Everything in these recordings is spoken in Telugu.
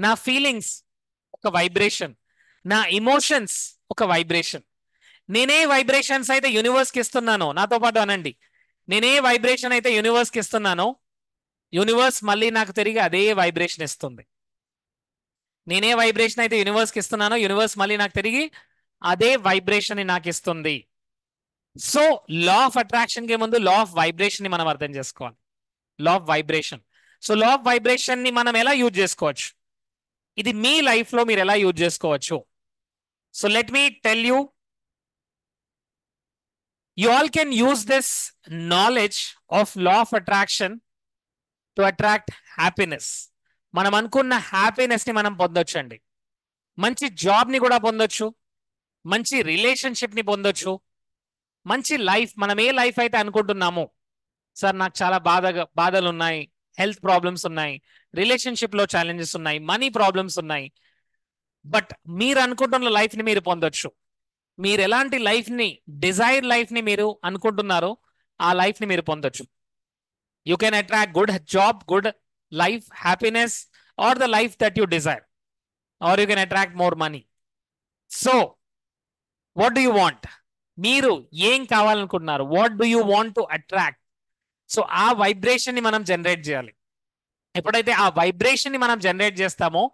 నా ఫీలింగ్స్ ఒక వైబ్రేషన్, నా ఇమోషన్స్ ఒక వైబ్రేషన్. నేనే వైబ్రేషన్స్ అయితే యూనివర్స్ కి ఇస్తున్నానో, నాతో పాటు అనండి, నేనే వైబ్రేషన్ అయితే యూనివర్స్ కి ఇస్తున్నానో, యూనివర్స్ మళ్ళీ నాకు తిరిగి అదే వైబ్రేషన్ ఇస్తుంది. నేనే వైబ్రేషన్ అయితే యూనివర్స్ కి ఇస్తున్నానో, యూనివర్స్ మళ్ళీ నాకు తిరిగి అదే వైబ్రేషన్ ని నాకు ఇస్తుంది. సో లా ఆఫ్ అట్రాక్షన్ కి ముందు లా ఆఫ్ వైబ్రేషన్ ని మనం అర్థం చేసుకోవాలి. లా of vibration. So law of vibration ని మనం ఎలా యూజ్ చేసుకోవచ్చు, ఇది మీ లైఫ్ లో మీరు ఎలా యూజ్ చేసుకోవచ్చు? So let me tell you, you all can use this knowledge of law of attraction to attract happiness. మనం అనుకున్న హ్యాపీనెస్ ని మనం పొందొచ్చండి. మంచి జాబ్ ని కూడా పొందొచ్చు, మంచి రిలేషన్షిప్ ని పొందొచ్చు, మంచి లైఫ్, మనం ఏ లైఫ్ అయితే అనుకుంటున్నామో, సార్ నాకు చాలా బాధలు ఉన్నాయి, హెల్త్ ప్రాబ్లమ్స్ ఉన్నాయి, రిలేషన్షిప్ లో ఛాలెంజెస్ ఉన్నాయి, మనీ ప్రాబ్లమ్స్ ఉన్నాయి, బట్ మీరు అనుకుంటున్న లైఫ్ ని మీరు పొందొచ్చు. మీరు ఎలాంటి లైఫ్ ని, డిజైర్ లైఫ్ ని మీరు అనుకుంటున్నారో ఆ లైఫ్ ని మీరు పొందొచ్చు. You can attract good job, good life, happiness, or the life that you desire, or you can attract more money. So what do you want? మీరు ఏం కావాలనుకుంటున్నారు? What do you want to attract? So ఆ వైబ్రేషన్ ని మనం జనరేట్ చేయాలి. ఎప్పుడైతే ఆ వైబ్రేషన్ ని మనం జనరేట్ చేస్తామో,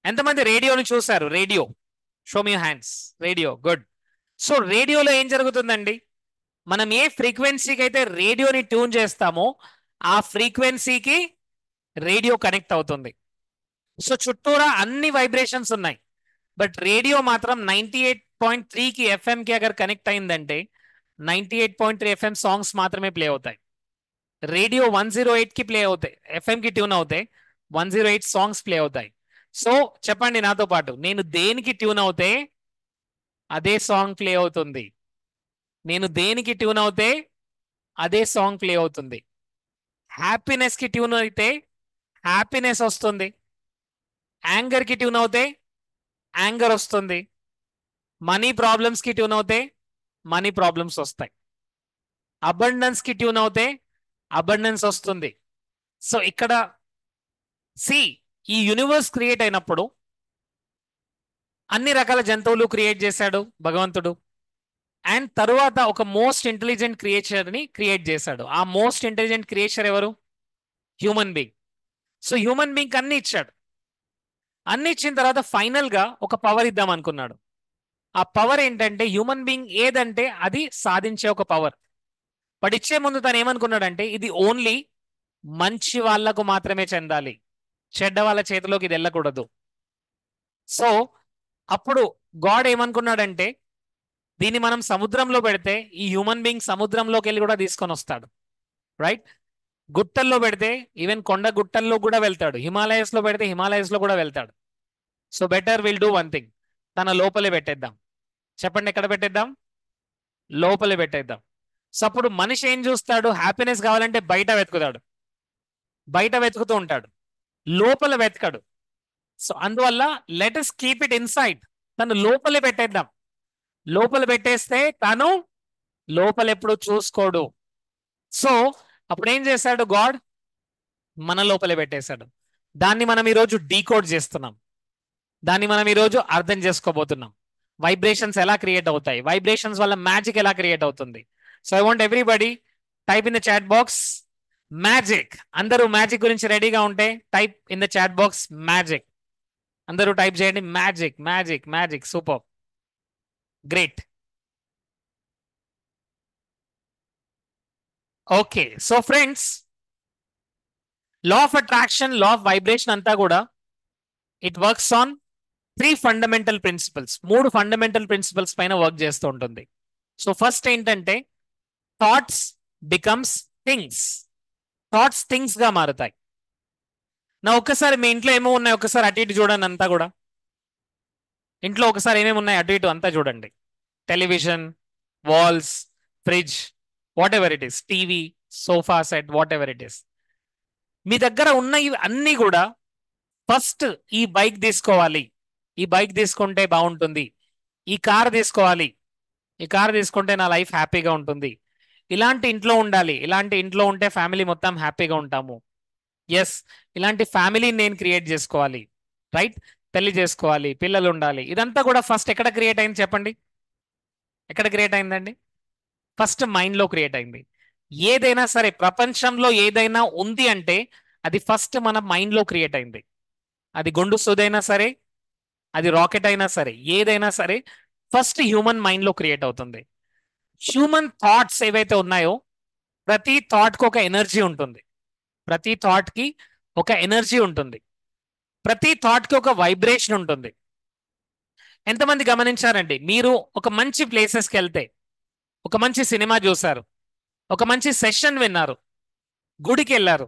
ఎంతమంది రేడియోని చూశారు? Radio, show me hands. Radio, good. So రేడియోలో ఏం జరుగుతుందండి, మనం ఏ ఫ్రీక్వెన్సీకి అయితే రేడియోని ట్యూన్ చేస్తామో ఆ ఫ్రీక్వెన్సీకి రేడియో కనెక్ట్ అవుతుంది. సో చుట్టూరా అన్ని వైబ్రేషన్స్ ఉన్నాయి, బట్ రేడియో మాత్రం 98.3కి ఎఫ్ఎంకి అగర్ కనెక్ట్ అయిందంటే 98.3 ఎఫ్ఎం సాంగ్స్ మాత్రమే ప్లే అవుతాయి. రేడియో 108కి ప్లే అవుతాయి, ఎఫ్ఎంకి ట్యూన్ అవుతాయి, 108 సాంగ్స్ ప్లే అవుతాయి. సో చెప్పండి నాతో పాటు, నేను దేనికి ట్యూన్ అవుతే అదే సాంగ్ ప్లే అవుతుంది. నేను దేనికి ట్యూన్ అవుతే అదే సాంగ్ ప్లే అవుతుంది. హ్యాపీనెస్ కి ట్యూన్ అయితే హ్యాపీనెస్ వస్తుంది, యాంగర్ కి ట్యూన్ అవుతే యాంగర్ వస్తుంది, మనీ ప్రాబ్లమ్స్ కి ట్యూన్ అవుతే మనీ ప్రాబ్లమ్స్ వస్తాయి, అబండెన్స్ కి ట్యూన్ అవుతే అబండెన్స్ వస్తుంది. సో ఇక్కడ సి, ఈ యూనివర్స్ క్రియేట్ అయినప్పుడు అన్ని రకాల జంతువులు క్రియేట్ చేశాడు భగవంతుడు, అండ్ తరువాత ఒక మోస్ట్ ఇంటెలిజెంట్ క్రియేచర్ ని క్రియేట్ చేశాడు. ఆ మోస్ట్ ఇంటెలిజెంట్ క్రియేచర్ ఎవరు? Human being. So human being అన్ని ఇచ్చాడు. అన్ని ఇచ్చిన తర్వాత ఫైనల్ గా ఒక పవర్ ఇద్దాం అనుకున్నాడు. ఆ పవర్ ఏంటంటే, హ్యూమన్ బీయింగ్ ఏదంటే అది సాధించే ఒక పవర్. బట్ ఇచ్చే ముందు తను ఏమనుకున్నాడంటే, ఇది ఓన్లీ మంచి వాళ్లకు మాత్రమే చెందాలి, చెడ్డ వాళ్ళ చేతిలోకి ఇది వెళ్ళకూడదు. సో అప్పుడు గాడ్ ఏమనుకున్నాడంటే, దీన్ని మనం సముద్రంలో పెడితే ఈ హ్యూమన్ బీయింగ్ సముద్రంలోకి వెళ్ళి కూడా తీసుకొని వస్తాడు, రైట్? గుట్టల్లో పెడితే ఈవెన్ కొండ గుట్టల్లో కూడా వెళ్తాడు, హిమాలయస్ లో పెడితే హిమాలయస్ లో కూడా వెళ్తాడు. So better will do one thing, తన లోపలే పెట్టేద్దాం. చెప్పండి, ఎక్కడ పెట్టేద్దాం? లోపలే పెట్టేద్దాం. సో అప్పుడు మనిషి ఏం చూస్తాడు? హ్యాపీనెస్ కావాలంటే బయట వెతుకుతాడు, బయట వెతుకుతూ ఉంటాడు, లోపల వెతకడు. సో అందువల్ల let us keep it inside. తను లోపలే పెట్టేద్దాం. లోపల పెట్టేస్తే తను లోపల ఎప్పుడు చూసుకోడు. సో అప్పుడు ఏం చేశాడు గాడ్? మన లోపలే పెట్టేశాడు. దాన్ని మనం ఈరోజు డీకోడ్ చేస్తున్నాం, దాన్ని మనం ఈరోజు అర్థం చేసుకోబోతున్నాం. వైబ్రేషన్స్ ఎలా క్రియేట్ అవుతాయి, వైబ్రేషన్స్ వల్ల మ్యాజిక్ ఎలా క్రియేట్ అవుతుంది. So I want everybody type in the chat box magic. అందరూ మ్యాజిక్ గురించి రెడీగా ఉంటే type in the chat box magic. అందరూ టైప్ చేయండి magic, magic, magic. Super, great. Okay, so friends, law of attraction, law of vibration అంతా కూడా it works on 3 fundamental principles. 3 fundamental principles పైన వర్క్ చేస్తూ ఉంటుంది. సో ఫస్ట్ ఏంటంటే, thoughts becomes things. Thoughts things గా మారుతాయి. నా ఒక్కసారి మీ ఇంట్లో ఏమో ఉన్నాయి ఒకసారి అటు ఇటు చూడండి. అంతా కూడా ఇంట్లో ఒకసారి ఏమేమి ఉన్నాయి అటు ఇటు అంతా చూడండి. Television, walls, fridge, whatever it is, TV, sofa set, whatever it is. మీ దగ్గర ఉన్న ఇవి అన్ని కూడా ఫస్ట్ ఈ బైక్ తీసుకోవాలి, ఈ బైక్ తీసుకుంటే బాగుంటుంది, ఈ కార్ తీసుకోవాలి, ఈ కార్ తీసుకుంటే నా లైఫ్ హ్యాపీగా ఉంటుంది, ఇలాంటి ఇంట్లో ఉండాలి, ఇలాంటి ఇంట్లో ఉంటే ఫ్యామిలీ మొత్తం హ్యాపీగా ఉంటాము, ఎస్ ఇలాంటి ఫ్యామిలీని నేను క్రియేట్ చేసుకోవాలి, రైట్? పెళ్లి చేసుకోవాలి, పిల్లలు ఉండాలి, ఇదంతా కూడా ఫస్ట్ ఎక్కడ క్రియేట్ అయింది చెప్పండి? ఎక్కడ క్రియేట్ అయిందండి? ఫస్ట్ మైండ్ లో క్రియేట్ అయింది. ఏదైనా సరే ప్రపంచంలో ఏదైనా ఉంది అంటే అది ఫస్ట్ మన మైండ్ లో క్రియేట్ అయింది. అది గుండు సూదైనా సరే, అది రాకెట్ అయినా సరే, ఏదైనా సరే ఫస్ట్ హ్యూమన్ మైండ్ లో క్రియేట్ అవుతుంది. హ్యూమన్ థాట్స్ ఏవైతే ఉన్నాయో ప్రతి థాట్ కి ఒక ఎనర్జీ ఉంటుంది. ప్రతి థాట్ కి ఒక ఎనర్జీ ఉంటుంది. ప్రతి థాట్ కి ఒక వైబ్రేషన్ ఉంటుంది. ఎంతమంది గమనించారండి? మీరు ఒక మంచి ప్లేసెస్కి వెళ్తే, ఒక మంచి సినిమా చూశారు, ఒక మంచి సెషన్ విన్నారు, గుడికి వెళ్ళారు,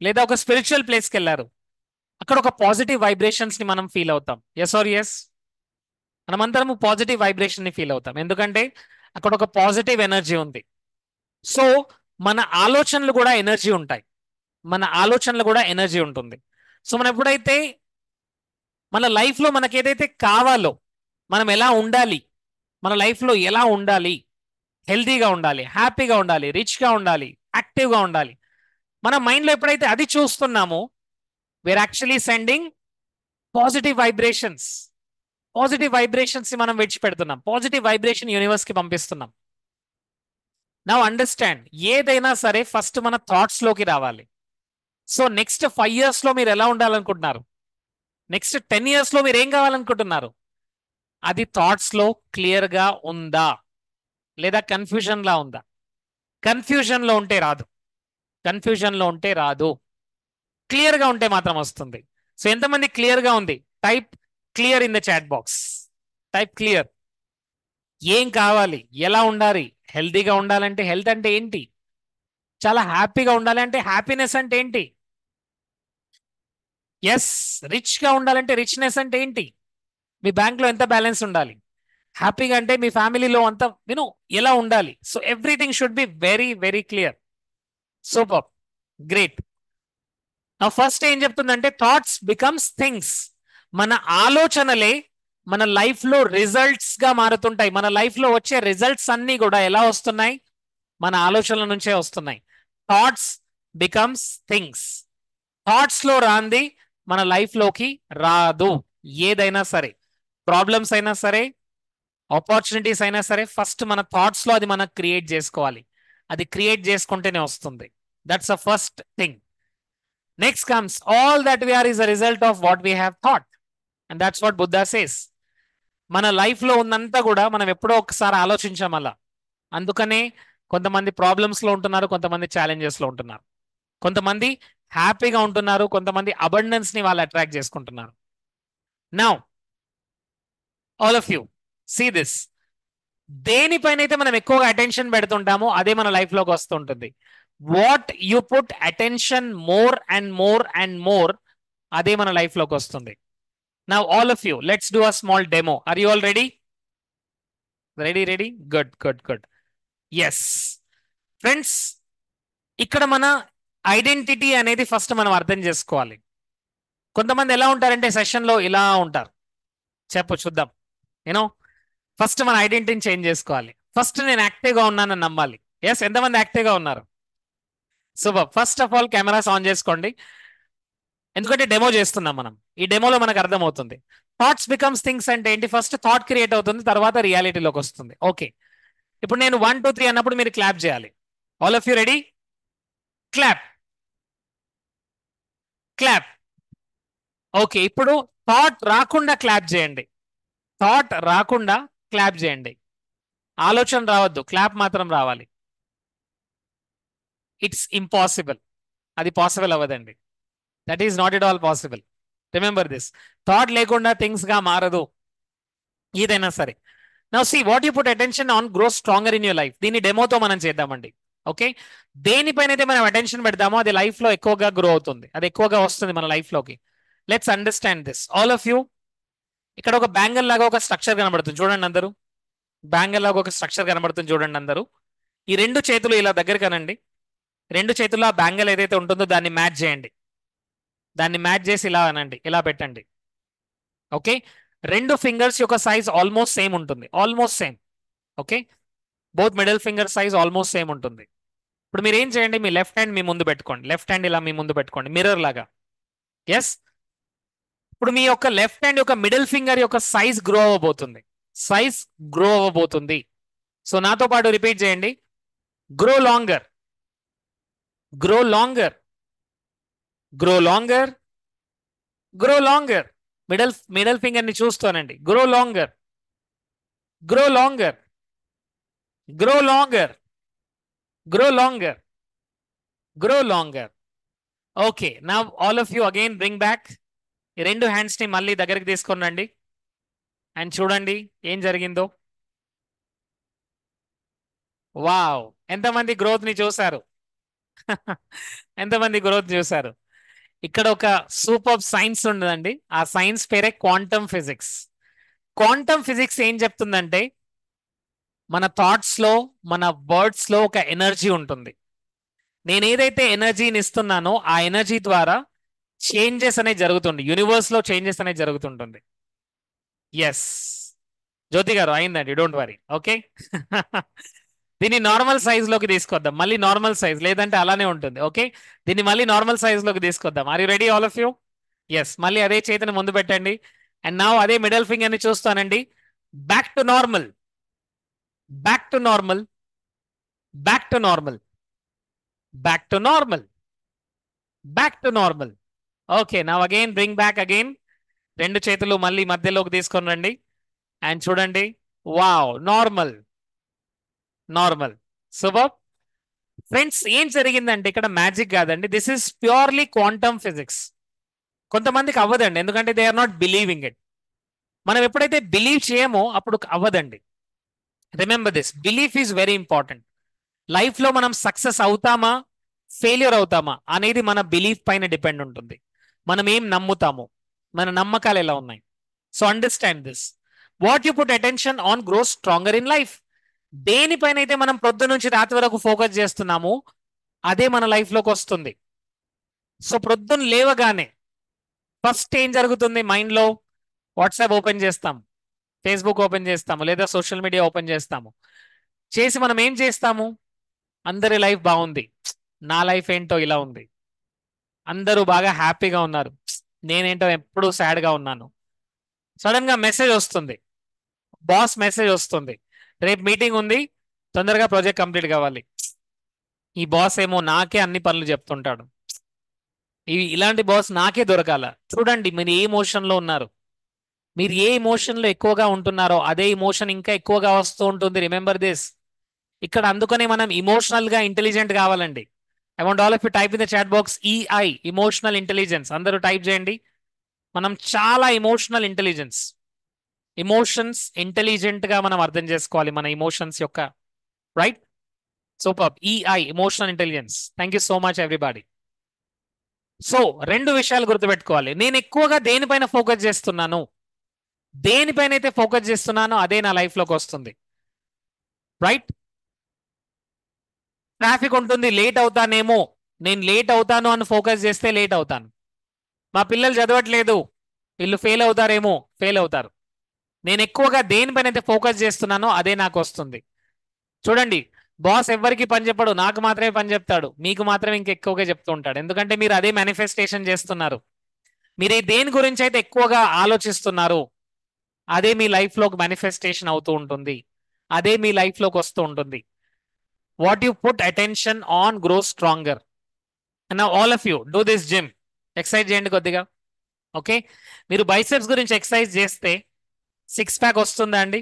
లేదా ఒక స్పిరిచువల్ ప్లేస్కి వెళ్ళారు, అక్కడ ఒక పాజిటివ్ వైబ్రేషన్స్ ని మనం ఫీల్ అవుతాం. Yes or yes? మనమందరము పాజిటివ్ వైబ్రేషన్ ని ఫీల్ అవుతాం. ఎందుకంటే అక్కడ ఒక పాజిటివ్ ఎనర్జీ ఉంది. సో మన ఆలోచనలు కూడా ఎనర్జీ ఉంటాయి. మన ఆలోచనలు కూడా ఎనర్జీ ఉంటుంది. సో మనం ఎప్పుడైతే మన లైఫ్ లో మనకి ఏదైతే కావాలో, మనం ఎలా ఉండాలి, మన లైఫ్ లో ఎలా ఉండాలి, హెల్తీగా ఉండాలి, హ్యాపీగా ఉండాలి, రిచ్గా ఉండాలి, యాక్టివ్గా ఉండాలి, మన మైండ్లో ఎప్పుడైతే అది చూస్తున్నామో we're actually sending positive vibrations. Positive vibrations ని మనం విడిచిపెడుతున్నాం. పాజిటివ్ వైబ్రేషన్ యూనివర్స్ కి పంపిస్తున్నాం. నౌ అండర్స్టాండ్, ఏదైనా సరే ఫస్ట్ మన థాట్స్ లోకి రావాలి. సో నెక్స్ట్ 5 years లో మీరు ఎలా ఉండాలనుకుంటున్నారు? నెక్స్ట్ 10 years లో మీరు ఏం కావాలనుకుంటున్నారు? అది థాట్స్ లో క్లియర్ గా ఉందా, లేదా కన్ఫ్యూజన్ లా ఉందా? కన్ఫ్యూజన్ లో ఉంటే రాదు. కన్ఫ్యూజన్ లో ఉంటే రాదు. క్లియర్ గా ఉంటే మాత్రం వస్తుంది. సో ఎంతమంది క్లియర్ గా ఉంది? Type clear in the chat box. Type clear. ఏం కావాలి, ఎలా ఉండాలి? హెల్తీగా ఉండాలంటే హెల్త్ అంటే ఏంటి? చాలా హ్యాపీగా ఉండాలి అంటే హ్యాపీనెస్ అంటే ఏంటి? ఎస్, రిచ్ గా ఉండాలంటే రిచ్నెస్ అంటే ఏంటి? మీ బ్యాంక్ లో ఎంత బ్యాలెన్స్ ఉండాలి? హ్యాపీగా అంటే మీ ఫ్యామిలీలో అంతా ఎలా ఉండాలి? So everything should be very very clear. Super, great. నా ఫస్ట్ ఏం చెప్తుందంటే థాట్స్ బికమ్స్ థింగ్స్. మన ఆలోచనలే మన లైఫ్ లో రిజల్ట్స్ గా మారుతుంటాయి. మన లైఫ్ లో వచ్చే రిజల్ట్స్ అన్ని కూడా ఎలా వస్తున్నాయి? మన ఆలోచనల నుంచే వస్తున్నాయి. Thoughts becomes things. థాట్స్ లో రాంది మన లైఫ్ లోకి రాదు. ఏదైనా సరే, ప్రాబ్లమ్స్ అయినా సరే, ఆపర్చునిటీస్ అయినా సరే, ఫస్ట్ మన థాట్స్ లో అది మనం క్రియేట్ చేసుకోవాలి. అది క్రియేట్ చేసుకుంటేనే వస్తుంది. That's a first thing. Next comes all that we are is a result of what we have thought. And that's what Buddha says. మన లైఫ్ లో ఉన్నంతా కూడా మనం ఎప్పుడో ఒకసారి ఆలోచించాం అలా. అందుకనే కొంతమంది ప్రాబ్లమ్స్ లో ఉంటున్నారు, కొంతమంది ఛాలెంజెస్ లో ఉంటున్నారు, కొంతమంది హ్యాపీగా ఉంటున్నారు, కొంతమంది అబండెన్స్ ని వాళ్ళు అట్రాక్ట్ చేసుకుంటున్నారు. Now all of you see this. దేనిపైన అయితే మనం ఎక్కువగా అటెన్షన్ పెడుతుంటామో అదే మన లైఫ్ లోకి వస్తుంటుంది. What you put attention more and more and more, అదే మన లైఫ్ లోకి వస్తుంది. Now all of you let's do a small demo. Are you all ready? Ready ready, good good good. Yes friends, ఇక్కడ మన ఐడెంటిటీ అనేది ఫస్ట్ మనం అర్థం చేసుకోవాలి. కొంతమంది ఎలా ఉంటారంటే సెషన్ లో ఇలా ఉంటారు. చెప్పు చూద్దాం. యూనో ఫస్ట్ మన ఐడెంటిటీని చేంజ్ చేసుకోవాలి. ఫస్ట్ నేను యాక్టివ్గా ఉన్నానని నమ్మాలి. ఎస్, ఎంతమంది యాక్టివ్గా ఉన్నారు? Super. First of all cameras on చేసుకోండి, ఎందుకంటే డెమో చేస్తున్నాం మనం. ఈ డెమోలో మనకు అర్థమవుతుంది థాట్స్ బికమ్స్ థింగ్స్ అంటే ఏంటి. ఫస్ట్ థాట్ క్రియేట్ అవుతుంది, తర్వాత రియాలిటీలోకి వస్తుంది. ఓకే, ఇప్పుడు నేను 1 2 3 అన్నప్పుడు మీరు క్లాప్ చేయాలి. All of you ready? Clap clap. Okay, ఇప్పుడు థాట్ రాకుండా క్లాప్ చేయండి. థాట్ రాకుండా క్లాప్ చేయండి. ఆలోచన రావద్దు, క్లాప్ మాత్రం రావాలి. It's impossible. అది పాసిబుల్ అవ్వదండి. That is not at all possible. Remember this. Thought లేకుండా థింగ్స్ గా మారదు ఏదైనా సరే. Now see what you put attention on grow stronger in your life. దీన్ని డెమోతో మనం చేద్దామండి. ఓకే, దేనిపైన అయితే మనం అటెన్షన్ పెడతామో అది లైఫ్ లో ఎక్కువగా గ్రో అవుతుంది, అది ఎక్కువగా వస్తుంది మన లైఫ్ లోకి. Let's understand this all of you. ఇక్కడ ఒక బ్యాంగిల్ లాగా ఒక స్ట్రక్చర్ కనబడుతుంది చూడండి అందరూ. బ్యాంగిల్ లాగా ఒక స్ట్రక్చర్ కనబడుతుంది చూడండి అందరూ. ఈ రెండు చేతులు ఇలా దగ్గర కనండి. రెండు చేతుల్లో ఆ బ్యాంగిల్ ఏదైతే ఉంటుందో దాన్ని మ్యాచ్ చేయండి. దాన్ని మ్యాచ్ చేసి ఇలా అనండి, ఇలా పెట్టండి. ఓకే, రెండు ఫింగర్స్ యొక్క సైజ్ ఆల్మోస్ట్ సేమ్ ఉంటుంది, almost same. Okay, both middle finger size almost same ఉంటుంది. ఇప్పుడు మీరు ఏం చేయండి, మీ లెఫ్ట్ హ్యాండ్ మీ ముందు పెట్టుకోండి. లెఫ్ట్ హ్యాండ్ ఇలా మీ ముందు పెట్టుకోండి, మిర్రర్ లాగా. ఎస్, ఇప్పుడు మీ యొక్క లెఫ్ట్ హ్యాండ్ యొక్క మిడిల్ ఫింగర్ యొక్క సైజ్ గ్రో అవ్వబోతుంది. సైజ్ గ్రో అవ్వబోతుంది. సో నాతో పాటు రిపీట్ చేయండి. Grow longer, grow longer, grow longer, grow longer. Middle finger ని చూస్తానండి. Grow longer, grow longer, grow longer, grow longer, grow longer. Okay, now all of you again bring back. ఈ రెండు హ్యాండ్స్ ని మళ్ళీ దగ్గరికి తీసుకొని రండి అండ్ చూడండి ఏం జరిగిందో. వావ్, ఎంతమంది గ్రోత్ ని చూశారు? ఎంతమంది గ్రోత్ చూశారు? ఇక్కడ ఒక సూపర్ సైన్స్ ఉండదండి. ఆ సైన్స్ పేరే క్వాంటమ్ ఫిజిక్స్. క్వాంటమ్ ఫిజిక్స్ ఏం చెప్తుందంటే మన థాట్స్ లో, మన వర్డ్స్ లో ఒక ఎనర్జీ ఉంటుంది. నేను ఏదైతే ఎనర్జీని ఇస్తున్నానో ఆ ఎనర్జీ ద్వారా చేంజెస్ అనేది జరుగుతుంది. యూనివర్స్ లో చేంజెస్ అనేది జరుగుతుంటుంది. ఎస్ జ్యోతి గారు అయిందండి, డోంట్ వరీ. ఓకే, దీన్ని నార్మల్ సైజ్ లోకి తీసుకొద్దాం. మళ్ళీ నార్మల్ సైజ్, లేదంటే అలానే ఉంటుంది. ఓకే, దీన్ని మళ్ళీ నార్మల్ సైజ్ లోకి తీసుకొద్దాం. Are you ready all of you? Yes, మళ్ళీ అదే చేతిని ముందు పెట్టండి. అండ్ నా అదే మిడిల్ ఫింగర్ ని చూస్తానండి. Back to normal, back to normal, back to normal, back to normal, back to normal. Okay, now again bring back again. రెండు చేతులు మళ్ళీ మధ్యలోకి తీసుకొని రండి అండ్ చూడండి. Wow, normal, normal. Super friends, ఏం జరిగిందంటే ఇక్కడ మ్యాజిక్ కాదండి, this is purely quantum physics. కొంతమందికి అవ్వదండి, ఎందుకంటే they are not believing it. మనం ఎప్పుడైతే బిలీవ్ చేయమో అప్పుడు అవ్వదండి. Remember this, belief is very important. Life లో మనం సక్సెస్ అవుతామా, ఫెయిల్యూర్ అవుతామా అనేది మన బిలీఫ్ పైన డిపెండ్ ఉంటుంది. మనం ఏం నమ్ముతాము, మన నమ్మకాలు ఎలా ఉన్నాయి. So understand this. What you put attention on grows stronger in life. దేనిపైన అయితే మనం పొద్దు నుంచి రాత్రి వరకు ఫోకస్ చేస్తున్నామో అదే మన లైఫ్ లోకి వస్తుంది. సో ప్రొద్దున లేవగానే ఫస్ట్ ఏం జరుగుతుంది? మైండ్ లో వాట్సాప్ ఓపెన్ చేస్తాం, ఫేస్బుక్ ఓపెన్ చేస్తాము, లేదా సోషల్ మీడియా ఓపెన్ చేస్తాము. చేసి మనం ఏం చేస్తాము? అందరి లైఫ్ బాగుంది, నా లైఫ్ ఏంటో ఇలా ఉంది. అందరూ బాగా హ్యాపీగా ఉన్నారు, నేనేంటో ఎప్పుడూ సాడ్ గా ఉన్నాను. సడన్ గా మెసేజ్ వస్తుంది, బాస్ మెసేజ్ వస్తుంది, రేపు మీటింగ్ ఉంది, తొందరగా ప్రాజెక్ట్ కంప్లీట్ కావాలి. ఈ బాస్ ఏమో నాకే అన్ని పనులు చెప్తుంటాడు, ఇలాంటి బాస్ నాకే దొరకాల. చూడండి మీరు ఏ ఎమోషన్ లో ఉన్నారు. మీరు ఏ ఎమోషన్ లో ఎక్కువగా ఉంటున్నారో అదే ఎమోషన్ ఇంకా ఎక్కువగా వస్తూ ఉంటుంది. Remember this. ఇక్కడ అందుకనే మనం ఇమోషనల్ గా ఇంటెలిజెంట్ కావాలండి. I want all of you type in the chat box EI, emotional intelligence. అందరూ టైప్ చేయండి. మనం చాలా ఇమోషనల్ ఇంటెలిజెన్స్, ఇమోషన్స్ ఇంటెలిజెంట్ గా మనం అర్థం చేసుకోవాలి మన ఇమోషన్స్ యొక్క. Right, super. EI, emotional intelligence. Thank you so much everybody. So రెండు విషయాలు గుర్తుపెట్టుకోవాలి. నేను ఎక్కువగా దేనిపైన ఫోకస్ చేస్తున్నాను, దేనిపైన అయితే ఫోకస్ చేస్తున్నానో అదే నా లైఫ్ లోకి వస్తుంది. రైట్, ట్రాఫిక్ ఉంటుంది, లేట్ అవుతానేమో, నేను లేట్ అవుతాను అని ఫోకస్ చేస్తే లేట్ అవుతాను. మా పిల్లలు చదవట్లేదు, వీళ్ళు ఫెయిల్ అవుతారేమో, ఫెయిల్ అవుతారు. నేను ఎక్కువగా దేనిపైన అయితే ఫోకస్ చేస్తున్నానో అదే నాకు వస్తుంది. చూడండి, బాస్ ఎవరికి పని చెప్పడు, నాకు మాత్రమే పని చెప్తాడు, మీకు మాత్రమే ఇంకెక్కువగా చెప్తూ ఉంటాడు. ఎందుకంటే మీరు అదే మేనిఫెస్టేషన్ చేస్తున్నారు. మీరు దేని గురించి అయితే ఎక్కువగా ఆలోచిస్తున్నారు అదే మీ లైఫ్ లోకి మేనిఫెస్టేషన్ అవుతూ ఉంటుంది, అదే మీ లైఫ్ లోకి వస్తూ ఉంటుంది. What you put attention on grows stronger. Now all of you do this gym. Exercise చేయండి కొద్దిగా. ఓకే, మీరు బైసెప్స్ గురించి ఎక్సర్సైజ్ చేస్తే సిక్స్ ప్యాక్ వస్తుందా అండి?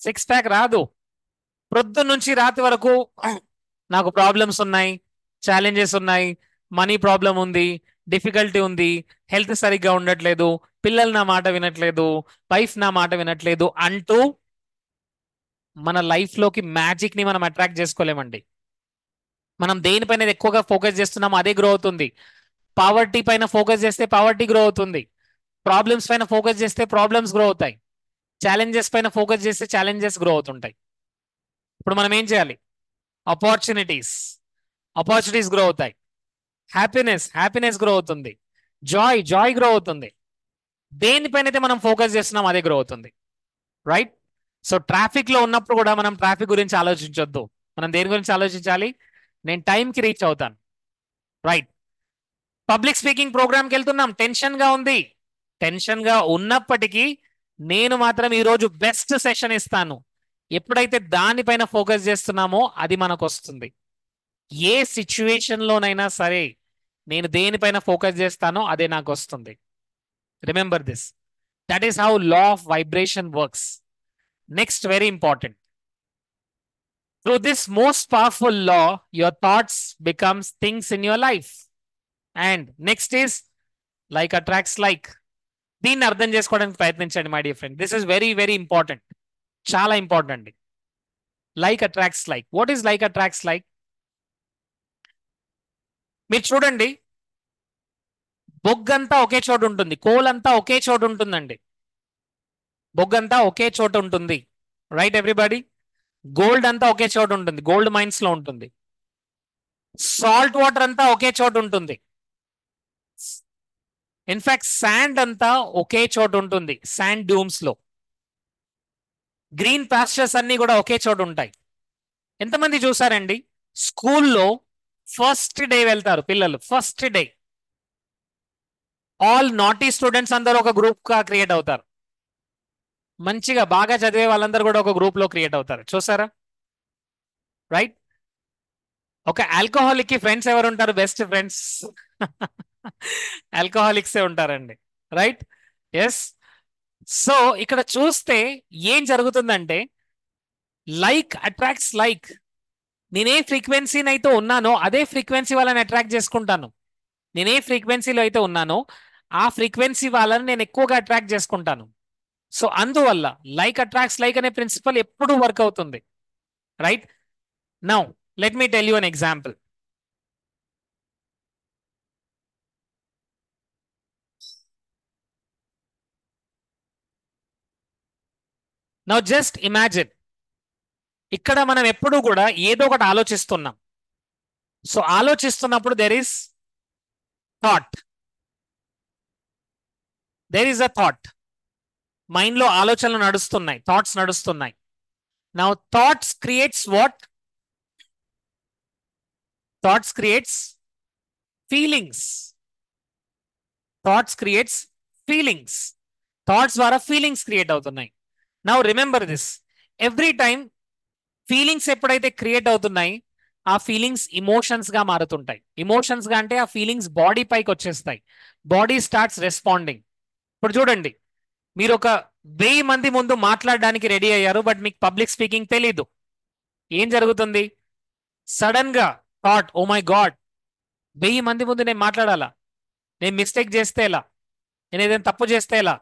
సిక్స్ ప్యాక్ రాదు. ప్రొద్దున నుంచి రాత్రి వరకు నాకు ప్రాబ్లమ్స్ ఉన్నాయి, ఛాలెంజెస్ ఉన్నాయి, మనీ ప్రాబ్లం ఉంది, డిఫికల్టీ ఉంది, హెల్త్ సరిగ్గా ఉండట్లేదు, పిల్లలు నా మాట వినట్లేదు, వైఫ్ నా మాట వినట్లేదు అంటూ మన లైఫ్ లోకి మ్యాజిక్ ని మనం అట్రాక్ట్ చేసుకోలేమండి. మనం దేనిపైన ఎక్కువగా ఫోకస్ చేస్తున్నామో అదే గ్రో అవుతుంది. పావర్టీ పైన ఫోకస్ చేస్తే పావర్టీ గ్రో అవుతుంది, ప్రాబ్లమ్స్ పైన ఫోకస్ చేస్తే ప్రాబ్లమ్స్ గ్రో అవుతాయి, ఛాలెంజెస్ పైన ఫోకస్ చేస్తే ఛాలెంజెస్ గ్రో అవుతుంటాయి. ఇప్పుడు మనం ఏం చేయాలి? ఆపర్చునిటీస్, ఆపర్చునిటీస్ గ్రో అవుతాయి. హ్యాపీనెస్, హ్యాపీనెస్ గ్రో అవుతుంది. జాయ్, జాయ్ గ్రో అవుతుంది. దేనిపైన అయితే మనం ఫోకస్ చేస్తున్నాం అదే గ్రో అవుతుంది. రైట్, సో ట్రాఫిక్ లో ఉన్నప్పుడు కూడా మనం ట్రాఫిక్ గురించి ఆలోచించొద్దు. మనం దేని గురించి ఆలోచించాలి? నేను టైంకి రీచ్ అవుతాను. రైట్, పబ్లిక్ స్పీకింగ్ ప్రోగ్రామ్కి వెళ్తున్నాం, టెన్షన్ గా ఉంది. టెన్షన్ గా ఉన్నప్పటికీ నేను మాత్రం ఈరోజు బెస్ట్ సెషన్ ఇస్తాను. ఎప్పుడైతే దానిపైన ఫోకస్ చేస్తున్నామో అది మనకు వస్తుంది. ఏ సిచ్యువేషన్ లోనైనా సరే నేను దేనిపైన ఫోకస్ చేస్తానో అదే నాకు వస్తుంది. Remember this. That is how law of vibration works. Next, very important. Through this most powerful law, your thoughts becomes things in your life. And next is like attracts like. దీన్ని అర్థం చేసుకోవడానికి ప్రయత్నించండి my dear friend. This is very very important, చాలా ఇంపార్టెంట్ అండి. Like attracts like. What is like attracts like? మీరు చూడండి, బొగ్గంతా ఒకే చోటు ఉంటుంది, కోలంతా ఒకే చోటు ఉంటుందండి. బొగ్గంతా ఒకే చోటు ఉంటుంది, రైట్ ఎవ్రీబడి? గోల్డ్ అంతా ఒకే చోటు ఉంటుంది, గోల్డ్ మైన్స్ లో ఉంటుంది. సాల్ట్ వాటర్ అంతా ఒకే చోటు ఉంటుంది. ఇన్ఫాక్ట్ శాండ్ అంతా ఒకే చోటు ఉంటుంది, శాండ్ డ్యూమ్స్ లో. గ్రీన్ పాస్చర్స్ అన్ని కూడా ఒకే చోటు ఉంటాయి. ఎంతమంది చూసారండి స్కూల్లో ఫస్ట్ డే వెళ్తారు పిల్లలు, first day all naughty students అందరూ ఒక గ్రూప్ గా క్రియేట్ అవుతారు. మంచిగా బాగా చదివే వాళ్ళందరూ కూడా ఒక గ్రూప్ లో క్రియేట్ అవుతారు, చూసారా? రైట్. ఒక ఆల్కహాలిక్ కి ఫ్రెండ్స్ ఎవరు ఉంటారు? బెస్ట్ ఫ్రెండ్స్ ఆల్కహాలిక్సే ఉంటారండి, రైట్? ఎస్. సో ఇక్కడ చూస్తే ఏం జరుగుతుందంటే లైక్ అట్రాక్ట్స్ లైక్. నేనే ఫ్రీక్వెన్సీని అయితే ఉన్నానో అదే ఫ్రీక్వెన్సీ వాళ్ళని అట్రాక్ట్ చేసుకుంటాను. నేనే ఫ్రీక్వెన్సీలో అయితే ఉన్నానో ఆ ఫ్రీక్వెన్సీ వాళ్ళని నేను ఎక్కువగా అట్రాక్ట్ చేసుకుంటాను. సో అందువల్ల లైక్ అట్రాక్ట్స్ లైక్ అనే ప్రిన్సిపల్ ఎప్పుడు వర్క్ అవుతుంది, right? Now let me tell you an example. Now just imagine, ఇక్కడ మనం ఎప్పుడు కూడా ఏదో ఒకటి ఆలోచిస్తున్నాం. సో ఆలోచిస్తున్నప్పుడు there is thought, there is a thought. Mind లో ఆలోచనలు నడుస్తున్నాయి, థాట్స్ నడుస్తున్నాయి. Now thoughts creates what? Thoughts creates feelings. Thoughts creates feelings. Thoughts ద్వారా ఫీలింగ్స్ క్రియేట్ అవుతున్నాయి. Now remember this, every time feelings ఎప్పుడైతే క్రియేట్ అవుతున్నాయి ఆ ఫీలింగ్స్ ఇమోషన్స్ గా మారుతుంటాయి. ఇమోషన్స్ గా అంటే ఆ ఫీలింగ్స్ బాడీ పైకి వచ్చేస్తాయి, బాడీ స్టార్ట్స్ రెస్పాండింగ్. ఇప్పుడు చూడండి, మీరు ఒక 1000 మంది ముందు మాట్లాడడానికి రెడీ అయ్యారు, బట్ మీకు పబ్లిక్ స్పీకింగ్ తెలీదు. ఏం జరుగుతుంది? సడన్ గా థాట్, ఓ మై గాడ్, 1000 మంది ముందు నేను మాట్లాడాలా, నేను మిస్టేక్ చేస్తే ఎలా, నేను ఏదైనా తప్పు చేస్తే ఎలా,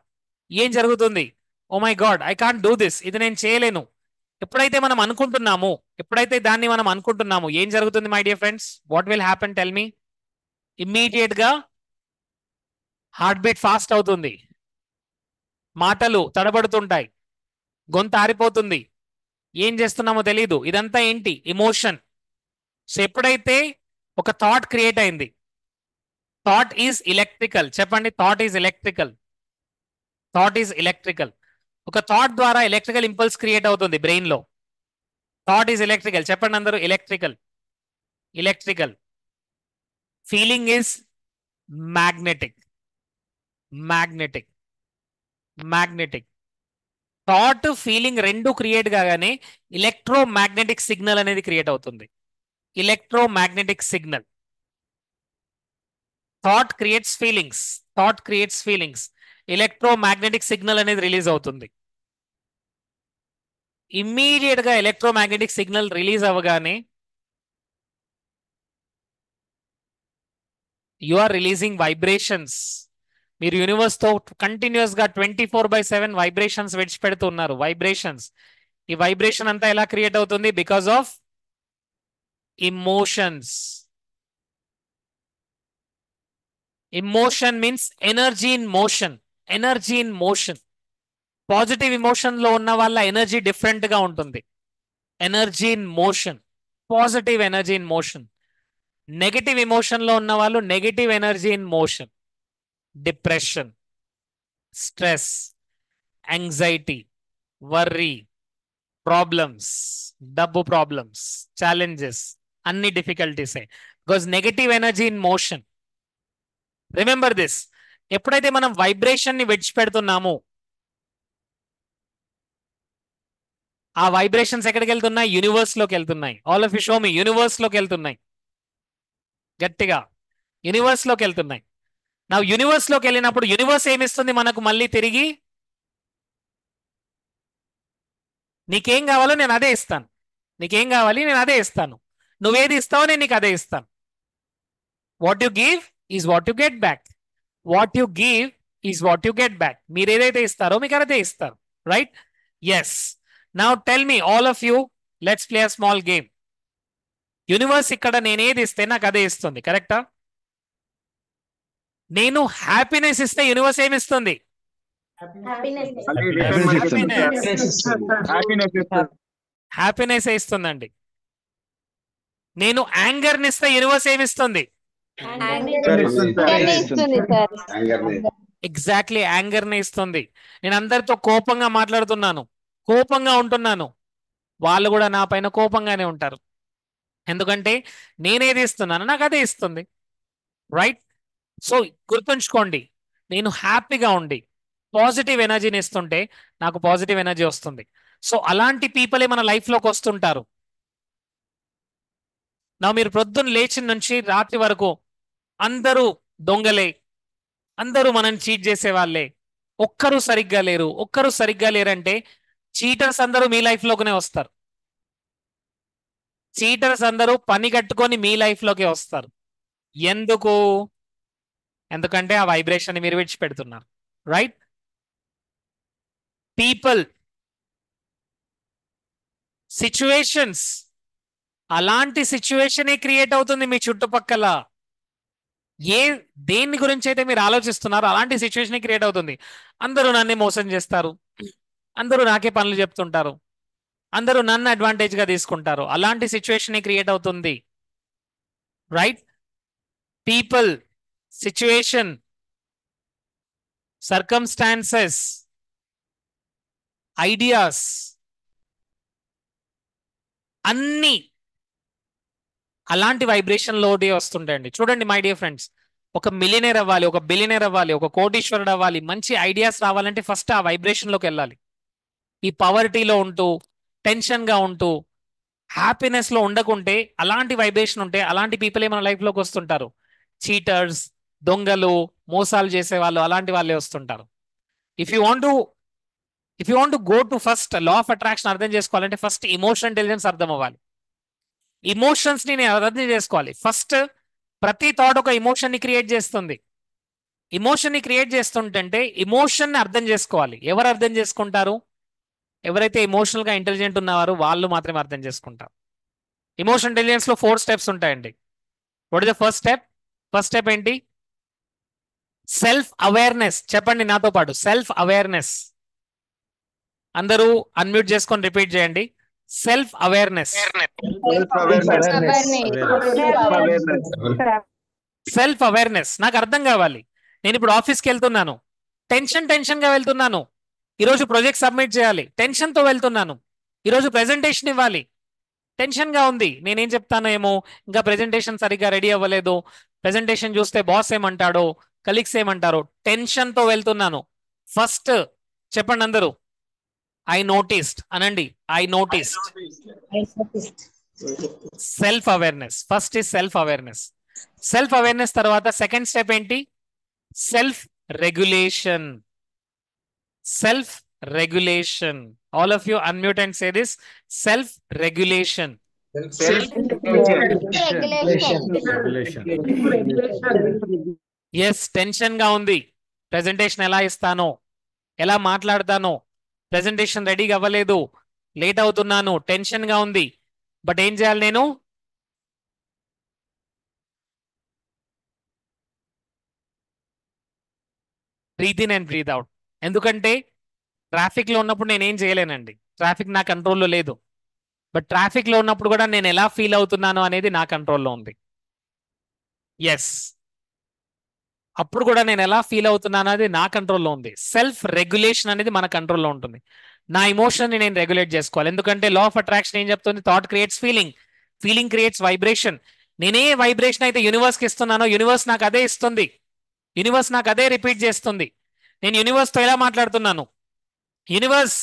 ఏం జరుగుతుంది? Oh my God, I can't do this, ఇది నేను చేయలేను. ఎప్పుడైతే మనం అనుకుంటున్నామో, ఎప్పుడైతే దాన్ని మనం అనుకుంటున్నామో ఏం జరుగుతుంది my dear friends? What will happen? Tell me. Immediate గా హార్ట్ బీట్ ఫాస్ట్ అవుతుంది, మాటలు తడబడుతుంటాయి, గొంతు ఆరిపోతుంది, ఏం చేస్తున్నామో తెలియదు. ఇదంతా ఏంటి? ఎమోషన్. సో ఎప్పుడైతే ఒక థాట్ క్రియేట్ అయింది, థాట్ ఈజ్ ఎలక్ట్రికల్. చెప్పండి, thought is electrical. Thought is electrical. ఒక థాట్ ద్వారా ఎలక్ట్రికల్ ఇంపల్స్ క్రియేట్ అవుతుంది బ్రెయిన్ లో. Thought is electrical. చెప్పండి అందరూ, electrical. Electrical. Feeling is magnetic. Magnetic. Magnetic. Thought feeling రెండు క్రియేట్ కాగానే ఎలక్ట్రోమాగ్నెటిక్ సిగ్నల్ అనేది క్రియేట్ అవుతుంది. Electromagnetic signal. Thought creates feelings, thought creates feelings, electromagnetic signal అనేది రిలీజ్ అవుతుంది. ఇమ్మీడియట్ గా ఎలక్ట్రోమాగ్నెటిక్ సిగ్నల్ రిలీజ్ అవ్వగానే యు ఆర్ రిలీజింగ్ వైబ్రేషన్స్. మీరు యూనివర్స్ తో కంటిన్యూస్ గా 24/7 వైబ్రేషన్స్ విడిచిపెడుతున్నారు. వైబ్రేషన్స్. ఈ వైబ్రేషన్ అంతా ఎలా క్రియేట్ అవుతుంది? Because of emotions. Emotion means energy in motion. Energy in motion. Positive emotion లో ఉన్న వాళ్ళ ఎనర్జీ డిఫరెంట్ గా ఉంటుంది. Energy in motion, positive energy in motion. Negative emotion లో ఉన్న వాళ్ళు negative energy in motion. Depression, stress, anxiety, worry, problems, డబ్బు ప్రాబ్లమ్స్, ఛాలెంజెస్, అన్ని డిఫికల్టీసే. Because negative energy in motion. Remember this. ఎప్పుడైతే మనం వైబ్రేషన్ ని విడిచిపెడుతున్నామో ఆ వైబ్రేషన్స్ ఎక్కడికి వెళ్తున్నాయి? యూనివర్స్ లోకి వెళ్తున్నాయి. All of you show me. Universe లోకి వెళ్తున్నాయి. గట్టిగా యూనివర్స్ లోకి వెళ్తున్నాయి. నా యూనివర్స్ లోకి వెళ్ళినప్పుడు యూనివర్స్ ఏమిస్తుంది మనకు మళ్ళీ తిరిగి? నీకేం కావాలో నేను అదే ఇస్తాను. నీకేం కావాలి నేను అదే ఇస్తాను. నువ్వేది ఇస్తావో నేను నీకు అదే ఇస్తాను. What you give is what you get back. What you give is what you get back. మీరు ఏదైతే ఇస్తారో మీకు అదే ఇస్తారు. Right? Yes. Now tell me all of you, let's play a small game. Universe ఇక్కడ నేను ఏది ఇస్తే నాకు అదే ఇస్తుంది. కరెక్టా? నేను హ్యాపీనెస్ ఇస్తే యూనివర్స్ ఏమిస్తుంది? హ్యాపీనెస్ ఇస్తుందండి. నేను యాంగర్ ఇస్తే యూనివర్స్ ఏమిస్తుంది? ఎగ్జాక్ట్లీ యాంగర్ ని ఇస్తుంది. నేను అందరితో కోపంగా మాట్లాడుతున్నాను, కోపంగా ఉంటున్నాను, వాళ్ళు కూడా నా పైన కోపంగానే ఉంటారు. ఎందుకంటే నేనేది ఇస్తున్నాను నాకు అదే ఇస్తుంది. రైట్? సో గుర్తుంచుకోండి, నేను హ్యాపీగా ఉండి పాజిటివ్ ఎనర్జీని ఇస్తుంటే నాకు పాజిటివ్ ఎనర్జీ వస్తుంది. సో అలాంటి పీపులే మన లైఫ్లోకి వస్తుంటారు. నా మీరు ప్రొద్దున లేచిన నుంచి రాత్రి వరకు అందరూ దొంగలే, అందరూ మనం చీట్ చేసే వాళ్ళే, ఒక్కరు సరిగ్గా లేరు, ఒక్కరు సరిగ్గా లేరంటే చీటర్స్ అందరూ మీ లైఫ్లోనే వస్తారు. చీటర్స్ అందరూ పని కట్టుకొని మీ లైఫ్లోకి వస్తారు. ఎందుకు? ఎందుకంటే ఆ వైబ్రేషన్ మీరు విడిచిపెడుతున్నారు. రైట్? పీపుల్, సిచ్యువేషన్స్, అలాంటి సిచ్యువేషన్ క్రియేట్ అవుతుంది మీ చుట్టుపక్కల. దేని గురించి అయితే మీరు ఆలోచిస్తున్నారో అలాంటి సిచ్యువేషన్ క్రియేట్ అవుతుంది. అందరూ నన్ను మోసం చేస్తారు, అందరూ నాకే పనులు చెప్తుంటారు, అందరూ నన్ను అడ్వాంటేజ్ గా తీసుకుంటారు. అలాంటి సిచ్యువేషన్ క్రియేట్ అవుతుంది. Right? People, situation, circumstances, ideas అన్నీ అలాంటి వైబ్రేషన్ లోనే వస్తుంటాయండి. చూడండి మై డియర్ ఫ్రెండ్స్, ఒక మిలియనర్ అవ్వాలి, ఒక బిలియనర్ అవ్వాలి, ఒక కోటీశ్వరుడు అవ్వాలి, మంచి ఐడియాస్ రావాలంటే ఫస్ట్ ఆ వైబ్రేషన్ లోకి వెళ్ళాలి. ఈ పవర్టీలో ఉంటూ, టెన్షన్ గా ఉంటూ, హ్యాపీనెస్ లో ఉండకుంటే, అలాంటి వైబ్రేషన్ ఉంటే అలాంటి పీపుల్ మన లైఫ్ లోకి వస్తుంటారు. చీటర్స్, దొంగలు, మోసాలు చేసే వాళ్ళు, అలాంటి వాళ్ళే వస్తుంటారు. If you want to go to first law of attraction అర్థం చేసుకోవాలంటే ఫస్ట్ ఇమోషన్ ఇంటెలిజెన్స్ అర్థం అవ్వాలి. ఇమోషన్స్ ని నేను అర్థం చేసుకోవాలి. ఫస్ట్ ప్రతి థాట్ ఒక ఎమోషన్ ని క్రియేట్ చేస్తుంది. ఎమోషన్ ని క్రియేట్ చేస్తుంటే ఎమోషన్ ని అర్థం చేసుకోవాలి. ఎవరు అర్థం చేసుకుంటారు? ఎవరైతే ఎమోషనల్ గా ఇంటెలిజెంట్ ఉన్నవారు వాళ్ళు మాత్రమే అర్థం చేసుకుంటారు. ఎమోషన్ ఇంటెలిజెన్స్ లో 4 స్టెప్స్ ఉంటాయండి. What is the first step? First step ఏంటి? Self awareness. చెప్పండి నాతో పాటు, సెల్ఫ్ అవేర్నెస్. అందరూ అన్మ్యూట్ చేసుకొని రిపీట్ చేయండి. Self awareness. సెల్ఫ్ అవేర్నెస్ నాకు అర్థం కావాలి. నేను ఇప్పుడు ఆఫీస్కి వెళ్తున్నాను, టెన్షన్ గా వెళ్తున్నాను. ఈరోజు ప్రాజెక్ట్ సబ్మిట్ చేయాలి, టెన్షన్ తో వెళ్తున్నాను. ఈరోజు ప్రెజెంటేషన్ ఇవ్వాలి, టెన్షన్ గా ఉంది. నేనేం చెప్తాను ఏమో, ఇంకా ప్రెజెంటేషన్ సరిగ్గా రెడీ అవ్వలేదు, ప్రెజెంటేషన్ చూస్తే బాస్ ఏమంటాడో, కలీగ్స్ ఏమంటారో, టెన్షన్ తో వెళ్తున్నాను. ఫస్ట్ చెప్పండి అందరూ, ఐ నోటీస్డ్ అనండి. I noticed. Self awareness. First is self awareness. Self awareness తర్వాత సెకండ్ స్టెప్ ఏంటి? Self regulation. Self regulation. All of you unmute and say this. Self regulation. Yes, tension గా ఉంది, ప్రెజెంటేషన్ ఎలా ఇస్తానో, ఎలా మాట్లాడతానో, ప్రెజెంటేషన్ రెడీగా అవ్వలేదు, లేట్ అవుతున్నాను, టెన్షన్ గా ఉంది. బట్ ఏం చేయాలి నేను? Breathe in and breathe out. ఎందుకంటే ట్రాఫిక్ లో ఉన్నప్పుడు నేనేం చేయలేనండి, ట్రాఫిక్ నా కంట్రోల్లో లేదు. బట్ ట్రాఫిక్ లో ఉన్నప్పుడు కూడా నేను ఎలా ఫీల్ అవుతున్నాను అనేది నా కంట్రోల్లో ఉంది. ఎస్, అప్పుడు కూడా నేను ఎలా ఫీల్ అవుతున్నాను అనేది నా కంట్రోల్లో ఉంది. సెల్ఫ్ రెగ్యులేషన్ అనేది మన కంట్రోల్లో ఉంటుంది. నా ఇమోషన్ ని నేను రెగ్యులేట్ చేసుకోవాలి. ఎందుకంటే లా ఆఫ్ అట్రాక్షన్ ఏం చెప్తుంది? Thought creates feeling, feeling creates vibration. నేనే వైబ్రేషన్ అయితే యూనివర్స్ కి ఇస్తున్నానో యూనివర్స్ నాకు అదే ఇస్తుంది. యూనివర్స్ నాకు అదే రిపీట్ చేస్తుంది. నేను యూనివర్స్తో ఎలా మాట్లాడుతున్నాను? యూనివర్స్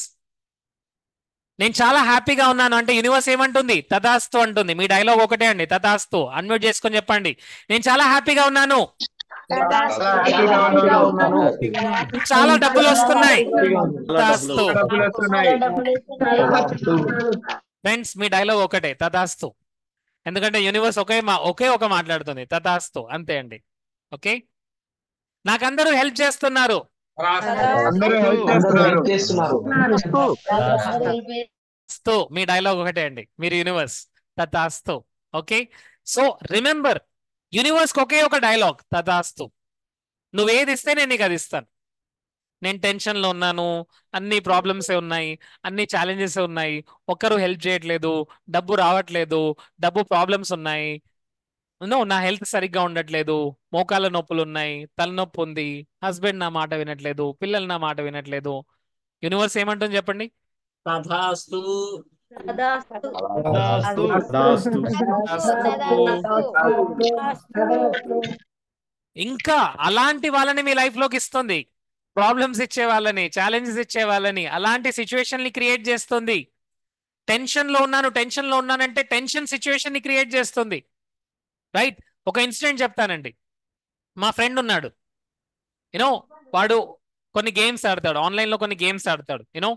నేను చాలా హ్యాపీగా ఉన్నాను అంటే యూనివర్స్ ఏమంటుంది? తథాస్తు అంటుంది. మీ డైలాగ్ ఒకటే అండి, తథాస్తు. అన్మ్యూట్ చేసుకొని చెప్పండి, నేను చాలా హ్యాపీగా ఉన్నాను, చాలా డబ్బులు వస్తున్నాయి, తథాస్తు. ఫ్రెండ్స్ మీ డైలాగ్ ఒకటే, తథాస్తు. ఎందుకంటే యూనివర్స్ ఒకే ఒక మాట్లాడుతుంది, తథాస్తు, అంతే అండి. ఓకే, నాకందరూ హెల్ప్ చేస్తున్నారు, తథాస్తు. మీ డైలాగ్ ఒకటే అండి, మీరు యూనివర్స్, తథాస్తు. ఓకే, సో రిమెంబర్, యూనివర్స్ ఒకే ఒక డైలాగ్, తథాస్తు. నువ్వేది ఇస్తే నేను నీకు అది ఇస్తాను. నేను టెన్షన్లో ఉన్నాను, అన్ని ప్రాబ్లమ్సే ఉన్నాయి, అన్ని ఛాలెంజెస్ ఉన్నాయి, ఒక్కరు హెల్ప్ చేయట్లేదు, డబ్బు రావట్లేదు, డబ్బు ప్రాబ్లమ్స్ ఉన్నాయి, నా హెల్త్ సరిగ్గా ఉండట్లేదు, మోకాళ్ళ నొప్పులు ఉన్నాయి, తలనొప్పి ఉంది, హస్బెండ్ నా మాట వినట్లేదు, పిల్లలు నా మాట వినట్లేదు. యూనివర్స్ ఏమంటుంది చెప్పండి? తథాస్తు. ఇంకా అలాంటి వాళ్ళని మీ లైఫ్ లోకి ఇస్తుంది, ప్రాబ్లమ్స్ ఇచ్చే వాళ్ళని, ఛాలెంజెస్ ఇచ్చే వాళ్ళని, అలాంటి సిచ్యువేషన్ ని క్రియేట్ చేస్తుంది. టెన్షన్ లో ఉన్నానంటే టెన్షన్ సిచ్యువేషన్ ని క్రియేట్ చేస్తుంది. రైట్, ఒక ఇన్సిడెంట్ చెప్తానండి. మా ఫ్రెండ్ ఉన్నాడు, యూనో, వాడు కొన్ని గేమ్స్ ఆడతాడు, ఆన్లైన్ లో కొన్ని గేమ్స్ ఆడతాడు, యూనో.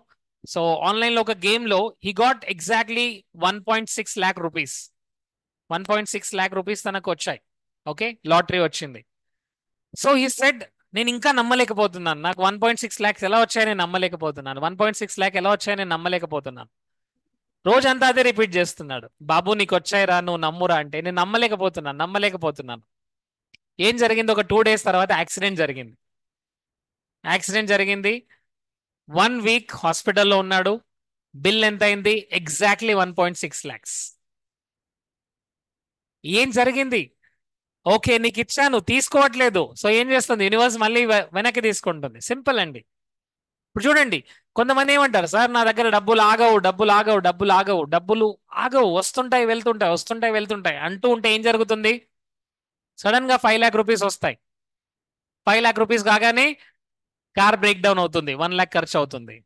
సో ఆన్లైన్ లో ఒక గేమ్ లో he got exactly 1.6 lakh rupees. 1.6 lakh rupees తనకు వచ్చాయి. ఓకే, లాటరీ వచ్చింది. సో హీ సెడ్, నేను ఇంకా నమ్మలేకపోతున్నాను, నాకు 1.6 lakhs ఎలా వచ్చాయో నేను నమ్మలేకపోతున్నాను, 1.6 lakh ఎలా వచ్చాయో నేను నమ్మలేకపోతున్నాను. రోజంతా అదే రిపీట్ చేస్తున్నాడు, బాబు నీకు వచ్చాయిరా, నువ్వు నమ్మురా అంటే, నేను నమ్మలేకపోతున్నాను. ఏం జరిగింది? ఒక 2 days తర్వాత యాక్సిడెంట్ జరిగింది. 1 week హాస్పిటల్లో ఉన్నాడు. బిల్ ఎంత అయింది? Exactly 1.6 lakhs. ఏం జరిగింది? ఓకే, నీకు ఇచ్చాను, తీసుకోవట్లేదు. సో ఏం చేస్తుంది యూనివర్స్? మళ్ళీ వెనక్కి తీసుకుంటుంది. సింపుల్ అండి. ఇప్పుడు చూడండి, కొంతమంది ఏమంటారు, సార్ నా దగ్గర డబ్బులు ఆగవు, వస్తుంటాయి వెళ్తుంటాయి అంటూ ఉంటే ఏం జరుగుతుంది? సడన్ గా 5 lakh రూపీస్ వస్తాయి. 5 lakh రూపీస్ కాగానే కార్ బ్రేక్ డౌన్ అవుతుంది, 1 lakh ఖర్చు అవుతుంది.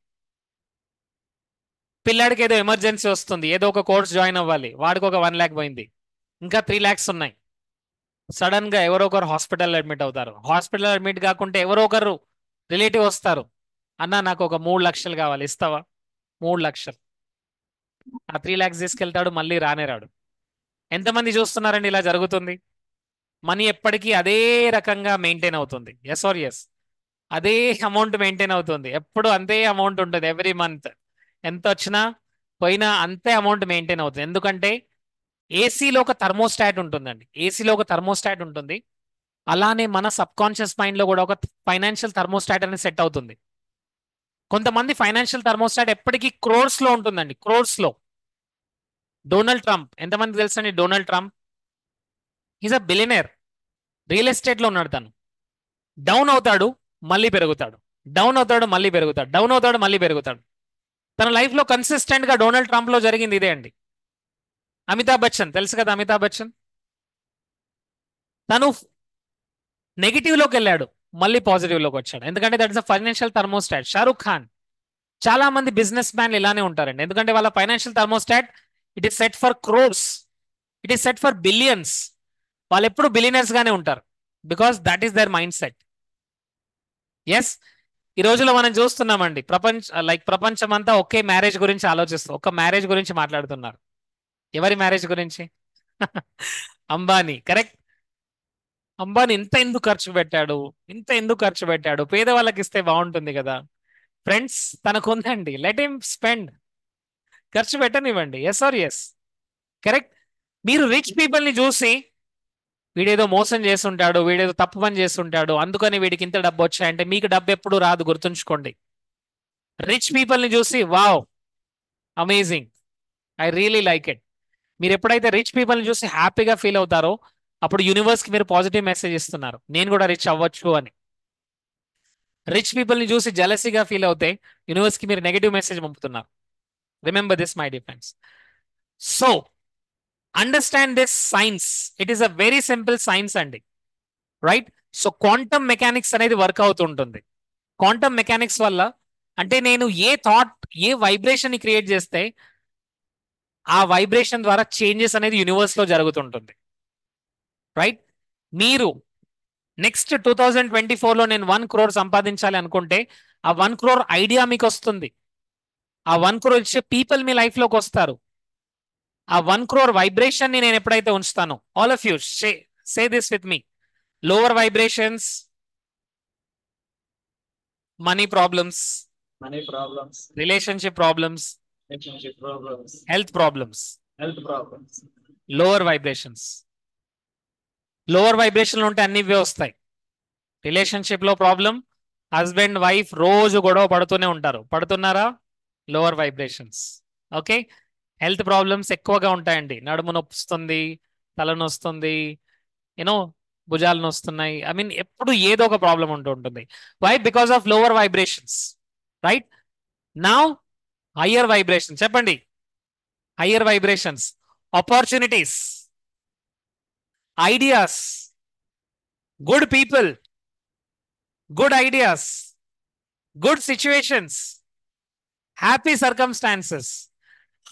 పిల్లాడికి ఏదో ఎమర్జెన్సీ వస్తుంది, ఏదో ఒక కోర్స్ జాయిన్ అవ్వాలి, వాడికి ఒక 1 lakh పోయింది, ఇంకా 3 lakhs ఉన్నాయి. సడన్ గా ఎవరో ఒకరు హాస్పిటల్ అడ్మిట్ అవుతారు. హాస్పిటల్ అడ్మిట్ కాకుంటే ఎవరో ఒకరు రిలేటివ్ వస్తారు, అన్న నాకు ఒక 3 లక్షలు కావాలి, ఇస్తావా? 3 లక్షలు. ఆ 3 lakhs తీసుకెళ్తాడు, మళ్ళీ రానే రాడు. ఎంతమంది చూస్తున్నారండి ఇలా జరుగుతుంది? మనీ ఎప్పటికీ అదే రకంగా మెయింటైన్ అవుతుంది. Yes or yes? అదే అమౌంట్ మెయింటైన్ అవుతుంది, ఎప్పుడు అంతే అమౌంట్ ఉంటుంది. ఎవ్రీ మంత్ ఎంత వచ్చినా పోయినా అంతే అమౌంట్ మెయింటైన్ అవుతుంది. ఎందుకంటే ఏసీలో ఒక థర్మోస్టాట్ ఉంటుంది. అలానే మన సబ్ కాన్షియస్ మైండ్ లో కూడా ఒక ఫైనాన్షియల్ థర్మోస్టాట్ అనేది సెట్ అవుతుంది. కొంతమంది ఫైనాన్షియల్ థర్మోస్టాట్ ఎప్పటికీ క్రోర్స్ లో ఉంటుందండి, క్రోర్స్ లో. డొనాల్డ్ ట్రంప్, ఎంతమంది తెలుసండి? Donald Trump is a billionaire, real estate లో ఉన్నాడు. తను డౌన్ అవుతాడు, మళ్ళీ పెరుగుతాడు, డౌన్ అవుతాడు, మళ్ళీ పెరుగుతాడు, డౌన్ అవుతాడు, మళ్ళీ పెరుగుతాడు. తన లైఫ్ లో కన్సిస్టెంట్ గా డొనాల్డ్ ట్రంప్ లో జరిగింది ఇదే అండి. అమితాబ్ బచ్చన్ తెలుసు కదా, అమితాబ్ బచ్చన్ తను నెగిటివ్ లోకి వెళ్ళాడు, మళ్ళీ పాజిటివ్ లోకి వచ్చాడు. ఎందుకంటే that is a financial thermostat. Shahrukh Khan, చాలా మంది బిజినెస్ మ్యాన్లు ఇలానే ఉంటారండి. ఎందుకంటే వాళ్ళ financial thermostat it is set for crores, it is set for billions. వాళ్ళు ఎప్పుడు బిలియనర్స్ గానే ఉంటారు, because that is their mindset. Yes, ఈ రోజులో మనం చూస్తున్నామండి, ప్రపంచం అంతా ఒకే మ్యారేజ్ గురించి ఆలోచిస్తారు, ఒక మ్యారేజ్ గురించి మాట్లాడుతున్నారు. ఎవరి మ్యారేజ్ గురించి? అంబానీ. కరెక్ట్. అంబానీ ఇంత ఎందుకు ఖర్చు పెట్టాడు, పేదవాళ్ళకి ఇస్తే బాగుంటుంది కదా. ఫ్రెండ్స్, తనకు ఉందండి, లెట్ హిమ్ స్పెండ్, ఖర్చు పెట్టనివ్వండి. Yes or yes? కరెక్ట్. మీరు రిచ్ పీపుల్ ని చూసి వీడేదో మోసం చేస్తుంటాడు, వీడేదో తప్పు పని చేస్తుంటాడు, అందుకని వీడికి ఇంత డబ్బు వచ్చాయంటే మీకు డబ్బు ఎప్పుడు రాదు, గుర్తుంచుకోండి. రిచ్ పీపుల్ ని చూసి wow, amazing, I really like it. మీరు ఎప్పుడైతే రిచ్ పీపుల్ ని చూసి హ్యాపీగా ఫీల్ అవుతారో అప్పుడు యూనివర్స్ కి మీరు పాజిటివ్ మెసేజ్ ఇస్తున్నారు, నేను కూడా రిచ్ అవ్వచ్చు అని. రిచ్ పీపుల్ ని చూసి జెలసీగా ఫీల్ అవుతే యూనివర్స్ కి మీరు నెగటివ్ మెసేజ్ పంపుతున్నారు. Remember this my dear friends. So understand this science, it is a very simple science అండి. రైట్? సో క్వాంటమ్ మెకానిక్స్ అనేది వర్క్ అవుతుంటుంది. క్వాంటమ్ మెకానిక్స్ వల్ల అంటే నేను ఏ థాట్, ఏ వైబ్రేషన్ ని క్రియేట్ చేస్తే ఆ వైబ్రేషన్ ద్వారా చేంజెస్ అనేది యూనివర్స్ లో జరుగుతుంటుంది. రైట్? మీరు నెక్స్ట్ 2024లో నేను 1 crore సంపాదించాలి అనుకుంటే ఆ 1 crore ఐడియా మీకు వస్తుంది. ఆ 1 crore ఇచ్చే పీపుల్ మీ లైఫ్ లోకి వస్తారు. ఆ 1 crore వైబ్రేషన్ ని నేను ఎప్పుడైతే ఉంచుతానో, all of you say this with me, lower vibrations, money problems, money problems, relationship problems, relationship problems, health problems, health problems, lower vibrations. Lower వైబ్రేషన్లు ఉంటే అన్ని ఇవే వస్తాయి. రిలేషన్షిప్ లో ప్రాబ్లం, హస్బెండ్ వైఫ్ రోజు గొడవ పడుతూనే ఉంటారు. పడుతున్నారా? Lower vibrations. Okay. Health problems ఎక్కువగా ఉంటాయండి. నడుము నొప్పిస్తుంది, తలనొస్తుంది, యూనో భుజాలు నొస్తున్నాయి. ఐ మీన్ ఎప్పుడు ఏదో ఒక ప్రాబ్లం ఉంటూ ఉంటుంది. Why? Because of lower vibrations. Right? Now higher vibration చెప్పండి. Higher vibrations, opportunities, ideas, good people, good ideas, good situations, happy circumstances.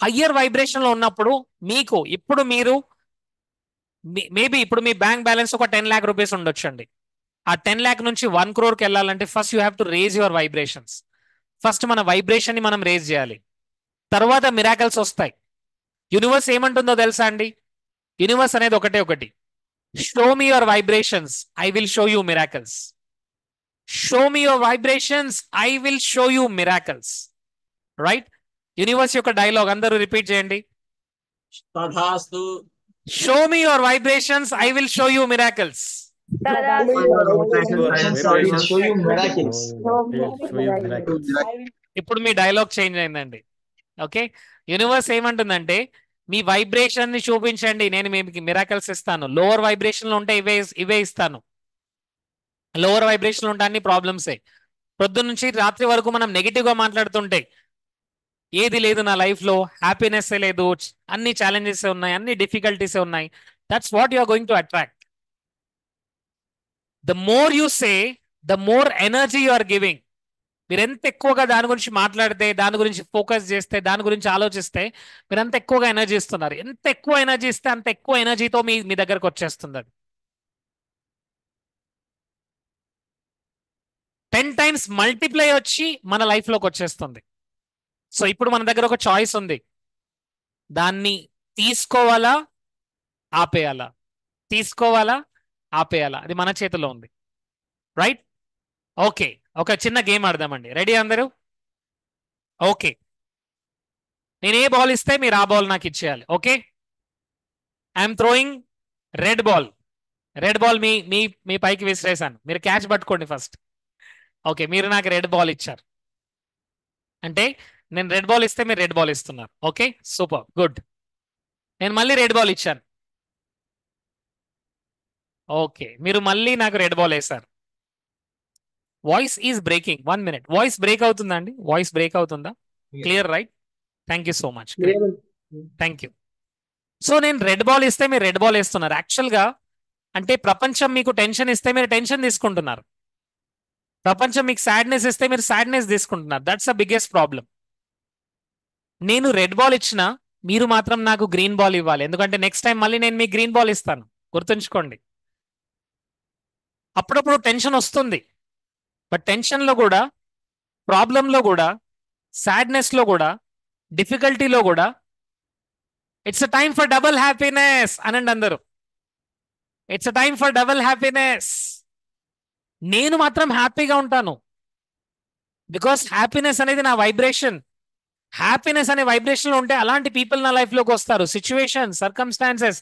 Higher vibration లో ఉన్నప్పుడు మీకు ఇప్పుడు మీరు మేబీ ఇప్పుడు మీ బ్యాంక్ బ్యాలెన్స్ ఒక 10 lakh రూపీస్ ఉండొచ్చండి. ఆ 10 lakh నుంచి 1 crore వెళ్ళాలంటే first you have to raise your vibrations. ఫస్ట్ మన వైబ్రేషన్ ని మనం రేజ్ చేయాలి. తర్వాత మిరాకల్స్ వస్తాయి. యూనివర్స్ ఏమంటుందో తెలుసా అండి? యూనివర్స్ అనేది ఒకటి, show me your vibrations, I will show you miracles. Show me your vibrations, I will show you miracles. Right? Universe యొక్క డైలాగ్ అందరూ రిపీట్ చేయండి. Tadhastu. Show me your vibrations, I will show you miracles. ఇప్పుడు మీ డైలాగ్ చేంజ్ అయిందండి. ఓకే. యూనివర్స్ ఏమంటుందంటే మీ వైబ్రేషన్ ని చూపించండి, నేను మీకు మిరాకల్స్ ఇస్తాను. లోవర్ వైబ్రేషన్ లో ఉంటే ఇవే ఇస్తాను. లోవర్ వైబ్రేషన్ లో ఉంటే అన్ని ప్రాబ్లమ్సే. పొద్దున్న నుంచి రాత్రి వరకు మనం నెగిటివ్ గా మాట్లాడుతుంటే ఏది లేదు నా లైఫ్ లో, హ్యాపీనెస్ లేదు, అన్ని ఛాలెంజెస్ ఉన్నాయి, అన్ని డిఫికల్టీస్ ఉన్నాయి. That's what you are going to attract. The more you say, the more energy you are giving. మీరు ఎంత ఎక్కువగా దాని గురించి మాట్లాడితే, దాని గురించి ఫోకస్ చేస్తే, దాని గురించి ఆలోచిస్తే మీరు అంత ఎక్కువగా ఎనర్జీ ఇస్తున్నారు. ఎంత ఎక్కువ ఎనర్జీ ఇస్తే అంత ఎక్కువ ఎనర్జీతో మీ దగ్గరకు వచ్చేస్తుంది అది. 10 times మల్టిప్లై వచ్చి మన లైఫ్ లోకి వచ్చేస్తుంది. సో ఇప్పుడు మన దగ్గర ఒక చాయిస్ ఉంది. దాన్ని తీసుకోవాలా, ఆపేయాలా? తీసుకోవాలా, ఆపేయాలా? అది మన చేతిలో ఉంది. రైట్? ఓకే. ఒక చిన్న గేమ్ ఆడదామండి. రెడీ అందరూ? ఓకే. నేను ఏ బాల్ ఇస్తే మీరు ఆ బాల్ నాకు ఇచ్చేయాలి. Okay. I'm throwing red ball. Red ball మీ మీ మీ పైకి విసిరేసాను. మీరు క్యాచ్ పట్టుకోండి ఫస్ట్. ఓకే. మీరు నాకు రెడ్ బాల్ ఇచ్చారు అంటే నేను రెడ్ బాల్ ఇస్తే మీరు రెడ్ బాల్ ఇస్తున్నారు. ఓకే. Super, good. నేను మళ్ళీ రెడ్ బాల్ ఇచ్చాను. ఓకే. మీరు మళ్ళీ నాకు రెడ్ బాల్ వేశారు. Voice is breaking. 1 minute. Voice break అవుతుందా అండి? వాయిస్ బ్రేక్ అవుతుందా? Clear, right? Thank you so much. Thank you. So నేను రెడ్ బాల్ ఇస్తే మీరు రెడ్ బాల్ వేస్తున్నారు. యాక్చువల్గా అంటే ప్రపంచం మీకు టెన్షన్ ఇస్తే మీరు టెన్షన్ తీసుకుంటున్నారు. ప్రపంచం మీకు సాడ్నెస్ ఇస్తే మీరు సాడ్నెస్ తీసుకుంటున్నారు. That's the biggest problem. నేను రెడ్ బాల్ ఇచ్చినా మీరు మాత్రం నాకు గ్రీన్ బాల్ ఇవ్వాలి. ఎందుకంటే నెక్స్ట్ టైం మళ్ళీ నేను మీకు గ్రీన్ బాల్ ఇస్తాను. గుర్తుంచుకోండి. అప్పుడప్పుడు టెన్షన్ వస్తుంది. బట్ టెన్షన్లో కూడా, ప్రాబ్లంలో కూడా, సాడ్నెస్లో కూడా, డిఫికల్టీలో కూడా it's a time for double happiness అనండి అందరూ. It's a time for double happiness. నేను మాత్రం హ్యాపీగా ఉంటాను. బికాస్ హ్యాపీనెస్ అనేది నా వైబ్రేషన్. హ్యాపీనెస్ అనే వైబ్రేషన్లో ఉంటే అలాంటి పీపుల్ నా లైఫ్లోకి వస్తారు. సిచ్యువేషన్, సర్కమ్స్టాన్సెస్,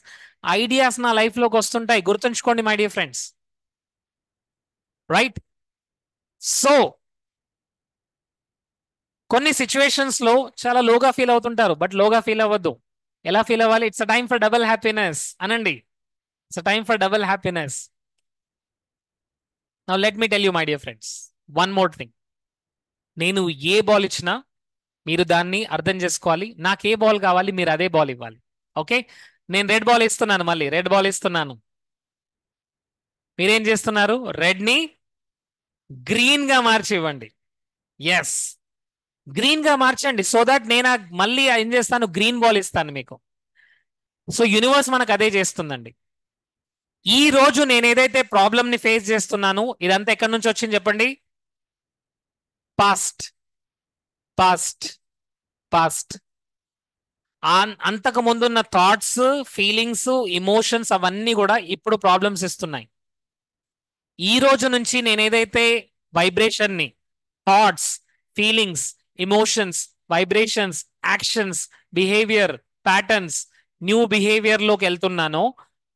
ఐడియాస్ నా లైఫ్లోకి వస్తుంటాయి. గుర్తుంచుకోండి my dear friends. Right? So కొన్ని సిచ్యువేషన్స్ లో చాలా లోగా ఫీల్ అవుతుంటారు. బట్ లోగా ఫీల్ అవ్వద్దు. ఎలా ఫీల్ అవ్వాలి? It's a time for double happiness అనండి. It's a time for double happiness. Now let me tell you my dear friends one more thing. నేను ఏ బాల్ ఇచ్చినా మీరు దాన్ని అర్థం చేసుకోవాలి. నాకు ఏ బాల్ కావాలి, మీరు అదే బాల్ ఇవ్వాలి. ఓకే. నేను రెడ్ బాల్ ఇస్తున్నాను, మళ్ళీ రెడ్ బాల్ ఇస్తున్నాను. మీరేం చేస్తున్నారు? రెడ్ ని గ్రీన్ గా మార్చి ఇవ్వండి. ఎస్, గ్రీన్ గా మార్చండి. సో దట్ నేను మళ్ళీ ఏం చేస్తాను? గ్రీన్ బాల్ ఇస్తాను మీకు. సో యూనివర్స్ మనకు అదే చేస్తుందండి. ఈ రోజు నేను ఏదైతే ప్రాబ్లమ్ ని ఫేస్ చేస్తున్నాను, ఇదంతా ఎక్కడి నుంచి వచ్చింది చెప్పండి? Past, past, past. అంతకు ముందున్న థాట్స్, ఫీలింగ్స్, ఇమోషన్స్ అవన్నీ కూడా ఇప్పుడు ప్రాబ్లమ్స్ ఇస్తున్నాయి. ఈ రోజు నుంచి నేను ఏదైతే వైబ్రేషన్ ని, thoughts, feelings, emotions, vibrations, actions, behaviour patterns, new behaviour లోకి వెళ్తున్నానో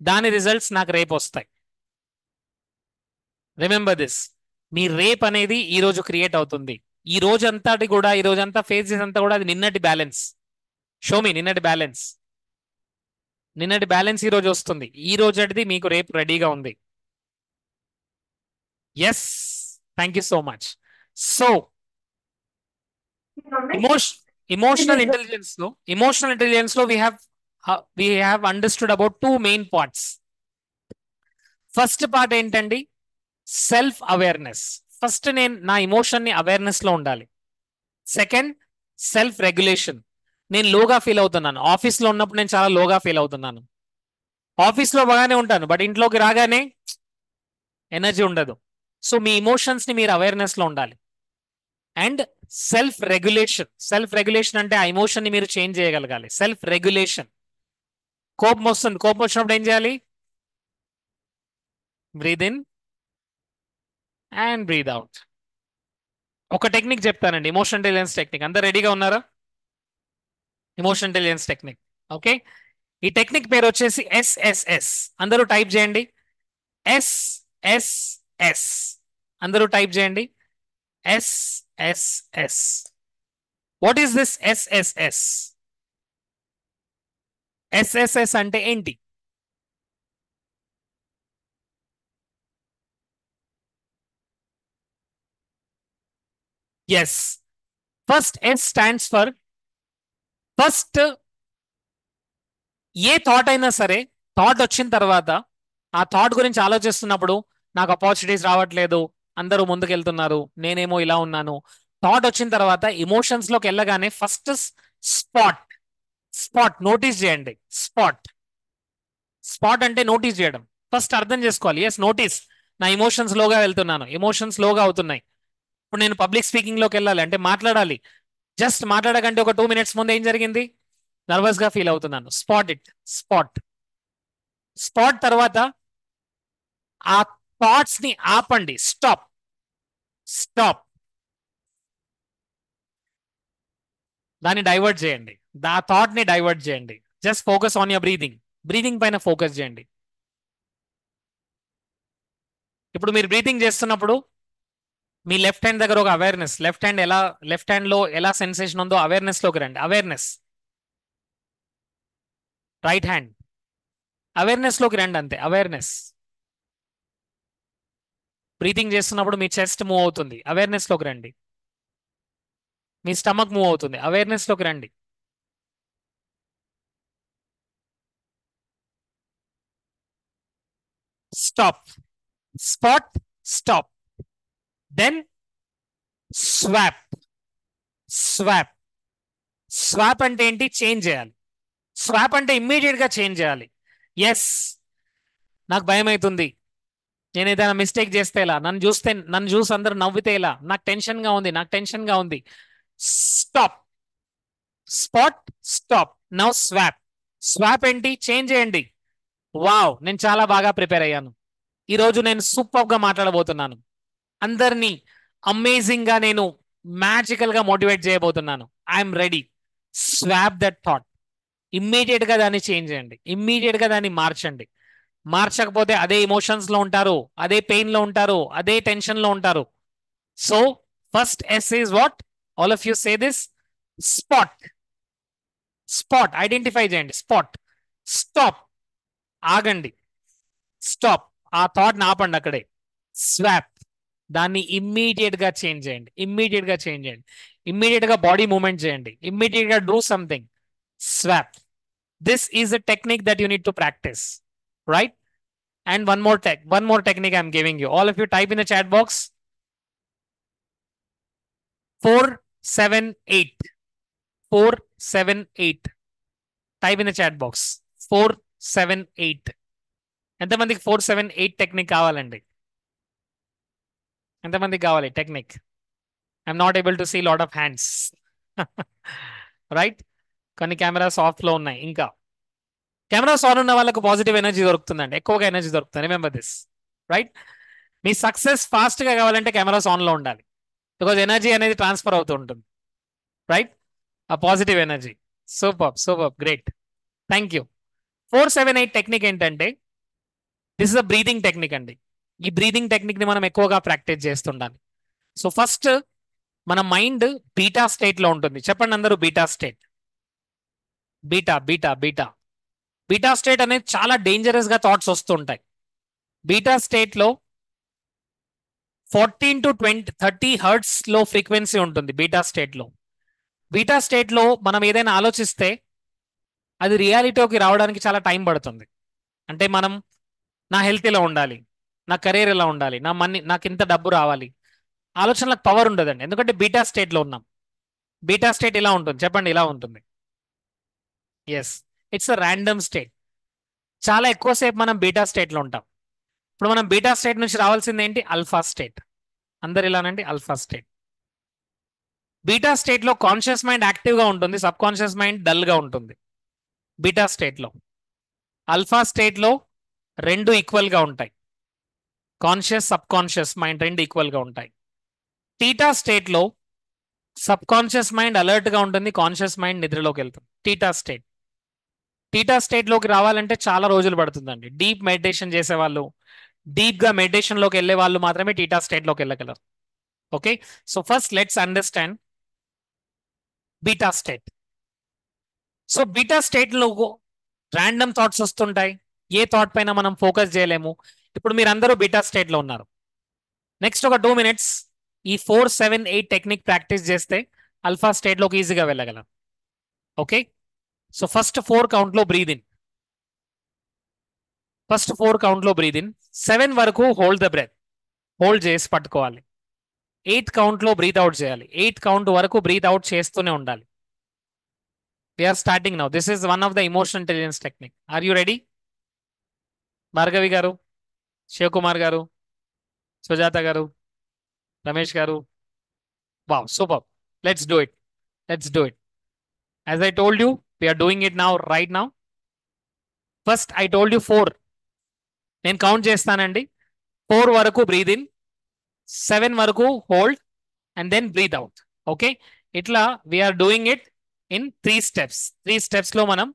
దాని రిజల్ట్స్ నాకు రేపు వస్తాయి. Remember this. మీ రేప్ అనేది ఈ రోజు క్రియేట్ అవుతుంది. ఈ రోజు అంతటి కూడా, ఈ రోజు అంతా ఫేస్ చేసేంత కూడా అది నిన్నటి బ్యాలెన్స్. షో మీ నిన్నటి బ్యాలెన్స్. నిన్నటి బ్యాలెన్స్ ఈ రోజు వస్తుంది. ఈ రోజు అడిది మీకు రేపు రెడీగా ఉంది. Yes, thank you so much. So emotional intelligence లో we have understood about two main parts. First part ఏంటండి? Self awareness. ఫస్ట్ నేను నా ఇమోషన్ ని అవేర్నెస్ లో ఉండాలి. Second, self regulation. నేను లోగా ఫీల్ అవుతున్నాను. ఆఫీస్ లో ఉన్నప్పుడు నేను చాలా లోగా ఫీల్ అవుతున్నాను. ఆఫీస్ లో బాగానే ఉంటాను, బట్ ఇంట్లోకి రాగానే ఎనర్జీ ఉండదు. సో మీ ఇమోషన్స్ ని మీరు అవేర్నెస్ లో ఉండాలి. And self regulation. Self regulation అంటే ఆ ఇమోషన్ ని మీరు చేంజ్ చేయగలగాలి. Self regulation. కోపం వస్తుంది, కోపం వచ్చినప్పుడు ఏం చేయాలి? Breathe in and breathe out. ఒక టెక్నిక్ చెప్తానండి, ఇమోషన్ ఇంటెలిజెన్స్ టెక్నిక్. అందరు రెడీగా ఉన్నారా? Emotion intelligence technique. ఓకే, ఈ టెక్నిక్ పేరు వచ్చేసి SSS. అందరూ టైప్ చేయండి. SSS. అందరూ టైప్ చేయండి. SSS. What is this SSS? SSS అంటే ఏంటి? Yes, first S stands for, first ఏ థాట్ అయినా సరే, థాట్ వచ్చిన తర్వాత ఆ థాట్ గురించి ఆలోచిస్తున్నప్పుడు నాకు ఆపర్చునిటీస్ రావట్లేదు, అందరూ ముందుకెళ్తున్నారు, నేనేమో ఇలా ఉన్నాను. థాట్ వచ్చిన తర్వాత ఇమోషన్స్ లోకి వెళ్ళగానే ఫస్ట్ స్పాట్, స్పాట్ నోటీస్ చేయండి. స్పాట్, స్పాట్ అంటే నోటీస్ చేయడం. ఫస్ట్ అర్థం చేసుకోవాలి. Yes, notice. నా ఇమోషన్స్ లోగా వెళ్తున్నాను, ఇమోషన్స్ లోగా అవుతున్నాయి. ఇప్పుడు నేను పబ్లిక్ స్పీకింగ్ లోకి వెళ్ళాలి అంటే మాట్లాడాలి. జస్ట్ మాట్లాడకంటే ఒక 2 minutes ముందు ఏం జరిగింది? నర్వస్ గా ఫీల్ అవుతున్నాను. Spot it. స్పాట్. స్పాట్ తర్వాత ఆ థాట్స్ ని ఆపండి. Stop, stop. దాన్ని డైవర్ట్ చేయండి. ఆ థాట్ ని డైవర్ట్ చేయండి. Just focus on your breathing. Breathing పైన ఫోకస్ చేయండి. ఇప్పుడు మీరు బ్రీతింగ్ చేస్తున్నప్పుడు మీ లెఫ్ట్ హ్యాండ్ దగ్గర ఒక అవేర్నెస్, లెఫ్ట్ హ్యాండ్ లో ఎలా సెన్సేషన్ ఉందో అవేర్నెస్ లోకి రండి. అవేర్నెస్. రైట్ హ్యాండ్ అవేర్నెస్ లోకి రండి. అంతే, అవేర్నెస్. బ్రీతింగ్ చేస్తున్నప్పుడు మీ చెస్ట్ మూవ్ అవుతుంది, అవేర్నెస్ లోకి రండి. మీ స్టమక్ మూవ్ అవుతుంది, అవేర్నెస్ లోకి రండి. Stop, spot, stop. Then swap. Swap. Swap అంటే ఏంటి? చేంజ్ చేయాలి. స్వాప్ అంటే ఇమ్మీడియట్ గా చేంజ్ చేయాలి. ఎస్, నాకు భయం అవుతుంది, నేను ఏదైనా మిస్టేక్ చేస్తే ఎలా, నన్ను చూసి అందరూ నవ్వితే ఎలా, నాకు టెన్షన్ గా ఉంది, నాకు టెన్షన్ గా ఉంది. Stop, spot, stop. Now swap. Swap ఏంటి? చేంజ్ చేయండి. వావ్, నేను చాలా బాగా ప్రిపేర్ అయ్యాను. ఈ రోజు నేను సూపర్ గా మాట్లాడబోతున్నాను. అందరినీ అమేజింగ్ గా నేను మ్యాజికల్ గా మోటివేట్ చేయబోతున్నాను. I'm ready. Swap that thought. Immediate గా దాన్ని చేంజ్ చేయండి. ఇమ్మీడియట్ గా దాన్ని మార్చండి. మార్చకపోతే అదే ఇమోషన్స్ లో ఉంటారు, అదే పెయిన్ లో ఉంటారు, అదే టెన్షన్ లో ఉంటారు. So first S is what? All of you say this. Spot. Spot identify చేయండి. స్పాట్. స్టాప్, ఆగండి. స్టాప్, ఆ థాట్ ఆపండి అక్కడే. స్వాప్, దాన్ని ఇమ్మీడియట్ గా చేంజ్ చేయండి. ఇమ్మీడియట్ గా చేంజ్ చేయండి. ఇమ్మీడియట్ గా బాడీ మూవ్మెంట్ చేయండి. ఇమ్మీడియట్ గా do something. Swap. This is a technique that you need to practice, right? And one more technique I'm giving you. All of you type in the chat box 478. 478. Type in the chat box 478. ఎంతమందికి 478 టెక్నిక్ కావాలండి? ఎంతమందికి కావాలి technique? I'm not able to see lot of hands. Right, కొన్ని కెమెరాస్ ఆఫ్ లో ఉన్నాయి. ఇంకా కెమెరాస్ ఆన్ ఉన్న వాళ్ళకు పాజిటివ్ ఎనర్జీ దొరుకుతుందండి, ఎక్కువగా ఎనర్జీ దొరుకుతుంది. Remember this. Right, me success fast గా కావాలంటే కెమెరాస్ ఆన్ లో ఉండాలి. బికాజ్ ఎనర్జీ అనేది ట్రాన్స్ఫర్ అవుతూ ఉంటుంది. రైట్, ఆ positive energy. Super super, great, thank you. 478 technique ఏంటంటే this is a breathing technique అండి. ఈ బ్రీదింగ్ టెక్నిక్ ని మనం ఎక్కువగా ప్రాక్టీస్ చేస్తుండాలి. సో ఫస్ట్ మన మైండ్ బీటా స్టేట్ లో ఉంటుంది. చెప్పండి అందరూ, beta state. Beta beta beta beta state అనేది చాలా డేంజరస్ గా థాట్స్ వస్తుంటాయి. బీటా స్టేట్ లో 14 to 30 హర్ట్స్ లో ఫ్రీక్వెన్సీ ఉంటుంది బీటా స్టేట్ లో. బీటా స్టేట్ లో మనం ఏదైనా ఆలోచిస్తే అది రియాలిటీకి రావడానికి చాలా టైం పడుతుంది. అంటే మనం, నా హెల్త్ ఇలా ఉండాలి, నా కెరీర్ ఇలా ఉండాలి, నా మనీ, నాకు ఇంత డబ్బు రావాలి, ఆలోచనలకు పవర్ ఉండదండి. ఎందుకంటే బీటా స్టేట్ లో ఉన్నాం. బీటా స్టేట్ ఇలా ఉంటుంది, చెప్పండి, ఇలా ఉంటుంది. Yes, it's a random state. చాలా ఎక్కువసేపు మనం బీటా స్టేట్ లో ఉంటాం. ఇప్పుడు మనం బీటా స్టేట్ నుంచి రావాల్సింది ఏంటి? Alpha state. అందరు ఇలానండి, అల్ఫా స్టేట్. బీటా స్టేట్ లో కాన్షియస్ మైండ్ యాక్టివ్ గా ఉంటుంది, సబ్ కాన్షియస్ మైండ్ డల్ గా ఉంటుంది. బీటా స్టేట్ లో. అల్ఫా స్టేట్ లో రెండు ఈక్వల్ గా ఉంటాయి. కాన్షియస్ సబ్ కాన్షియస్ మైండ్ రెండు ఈక్వల్ గా ఉంటాయి. టీటా స్టేట్ లో సబ్ కాన్షియస్ మైండ్ అలర్ట్ గా ఉంటుంది, కాన్షియస్ మైండ్ నిద్రలోకి వెళ్తుంది. Theta state. టీటా స్టేట్ లోకి రావాలంటే చాలా రోజులు పడుతుందండి. డీప్ మెడిటేషన్ చేసే వాళ్ళు, డీప్ గా మెడిటేషన్ లోకి వెళ్ళే వాళ్ళు మాత్రమే టీటా స్టేట్ లోకి వెళ్ళగలరు. Okay, so first let's understand beta state. So beta state లో ర్యాండమ్ థాట్స్ వస్తుంటాయి. ఏ థాట్ పైన మనం ఫోకస్ చేయలేము. ఇప్పుడు మీరు అందరూ బీటా స్టేట్ లో ఉన్నారు. నెక్స్ట్ ఒక 2 minutes ఈ 478 టెక్నిక్ ప్రాక్టీస్ చేస్తే అల్ఫా స్టేట్ లోకి ఈజీగా వెళ్ళగలం. ఓకే, సో ఫస్ట్ 4 కౌంట్ లో బ్రీద్ ఇన్. ఫస్ట్ 4 కౌంట్ లో బ్రీద్ ఇన్. 7 వరకు హోల్డ్ ద బ్రెత్, హోల్డ్ చేసి పట్టుకోవాలి. 8 కౌంట్ లో బ్రీత్ అవుట్ చేయాలి. 8 కౌంట్ వరకు బ్రీత్ అవుట్ చేస్తూనే ఉండాలి. We're starting now. This is one of the emotional intelligence technique. Are you ready? Bhargavi garu, Shivakumar garu, Sujatha garu, Ramesh garu, wow, super. Let's do it. Let's do it. As I told you, we're doing it now, right now. First I told you 4. నేను కౌంట్ చేస్తానండి. 4 వరకు బ్రీద్ ఇన్, 7 వరకు hold, and then breathe out. Okay, ఇట్లా we're doing it in 3 steps. 3 steps లో మనం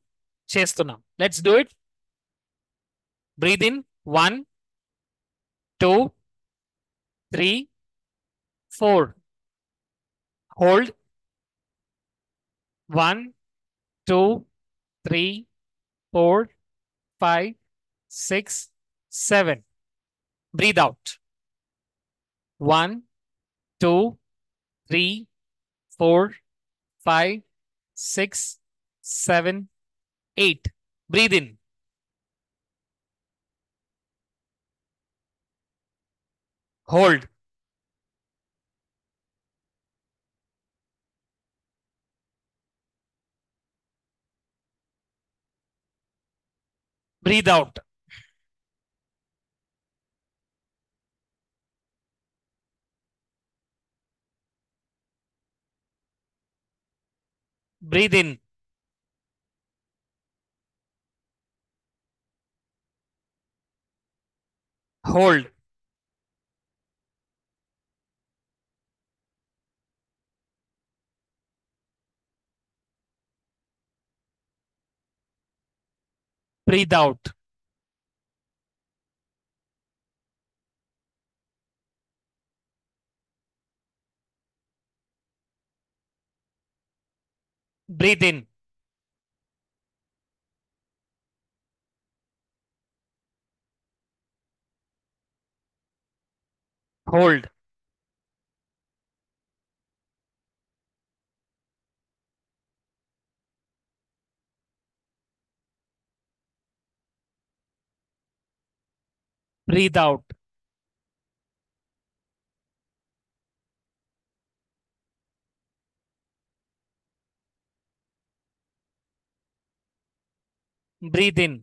చేస్తున్నాం. Let's do it. Breathe in 1, 2, 3, 4. Hold 1, 2, 3, 4, 5, 6, 7. Breathe out. 1, 2, 3, 4, 5, 6, 7, 8. Breathe in. Hold. Breathe out. Breathe in. Hold. Breathe out. Breathe in. Hold. Breathe out. Breathe in.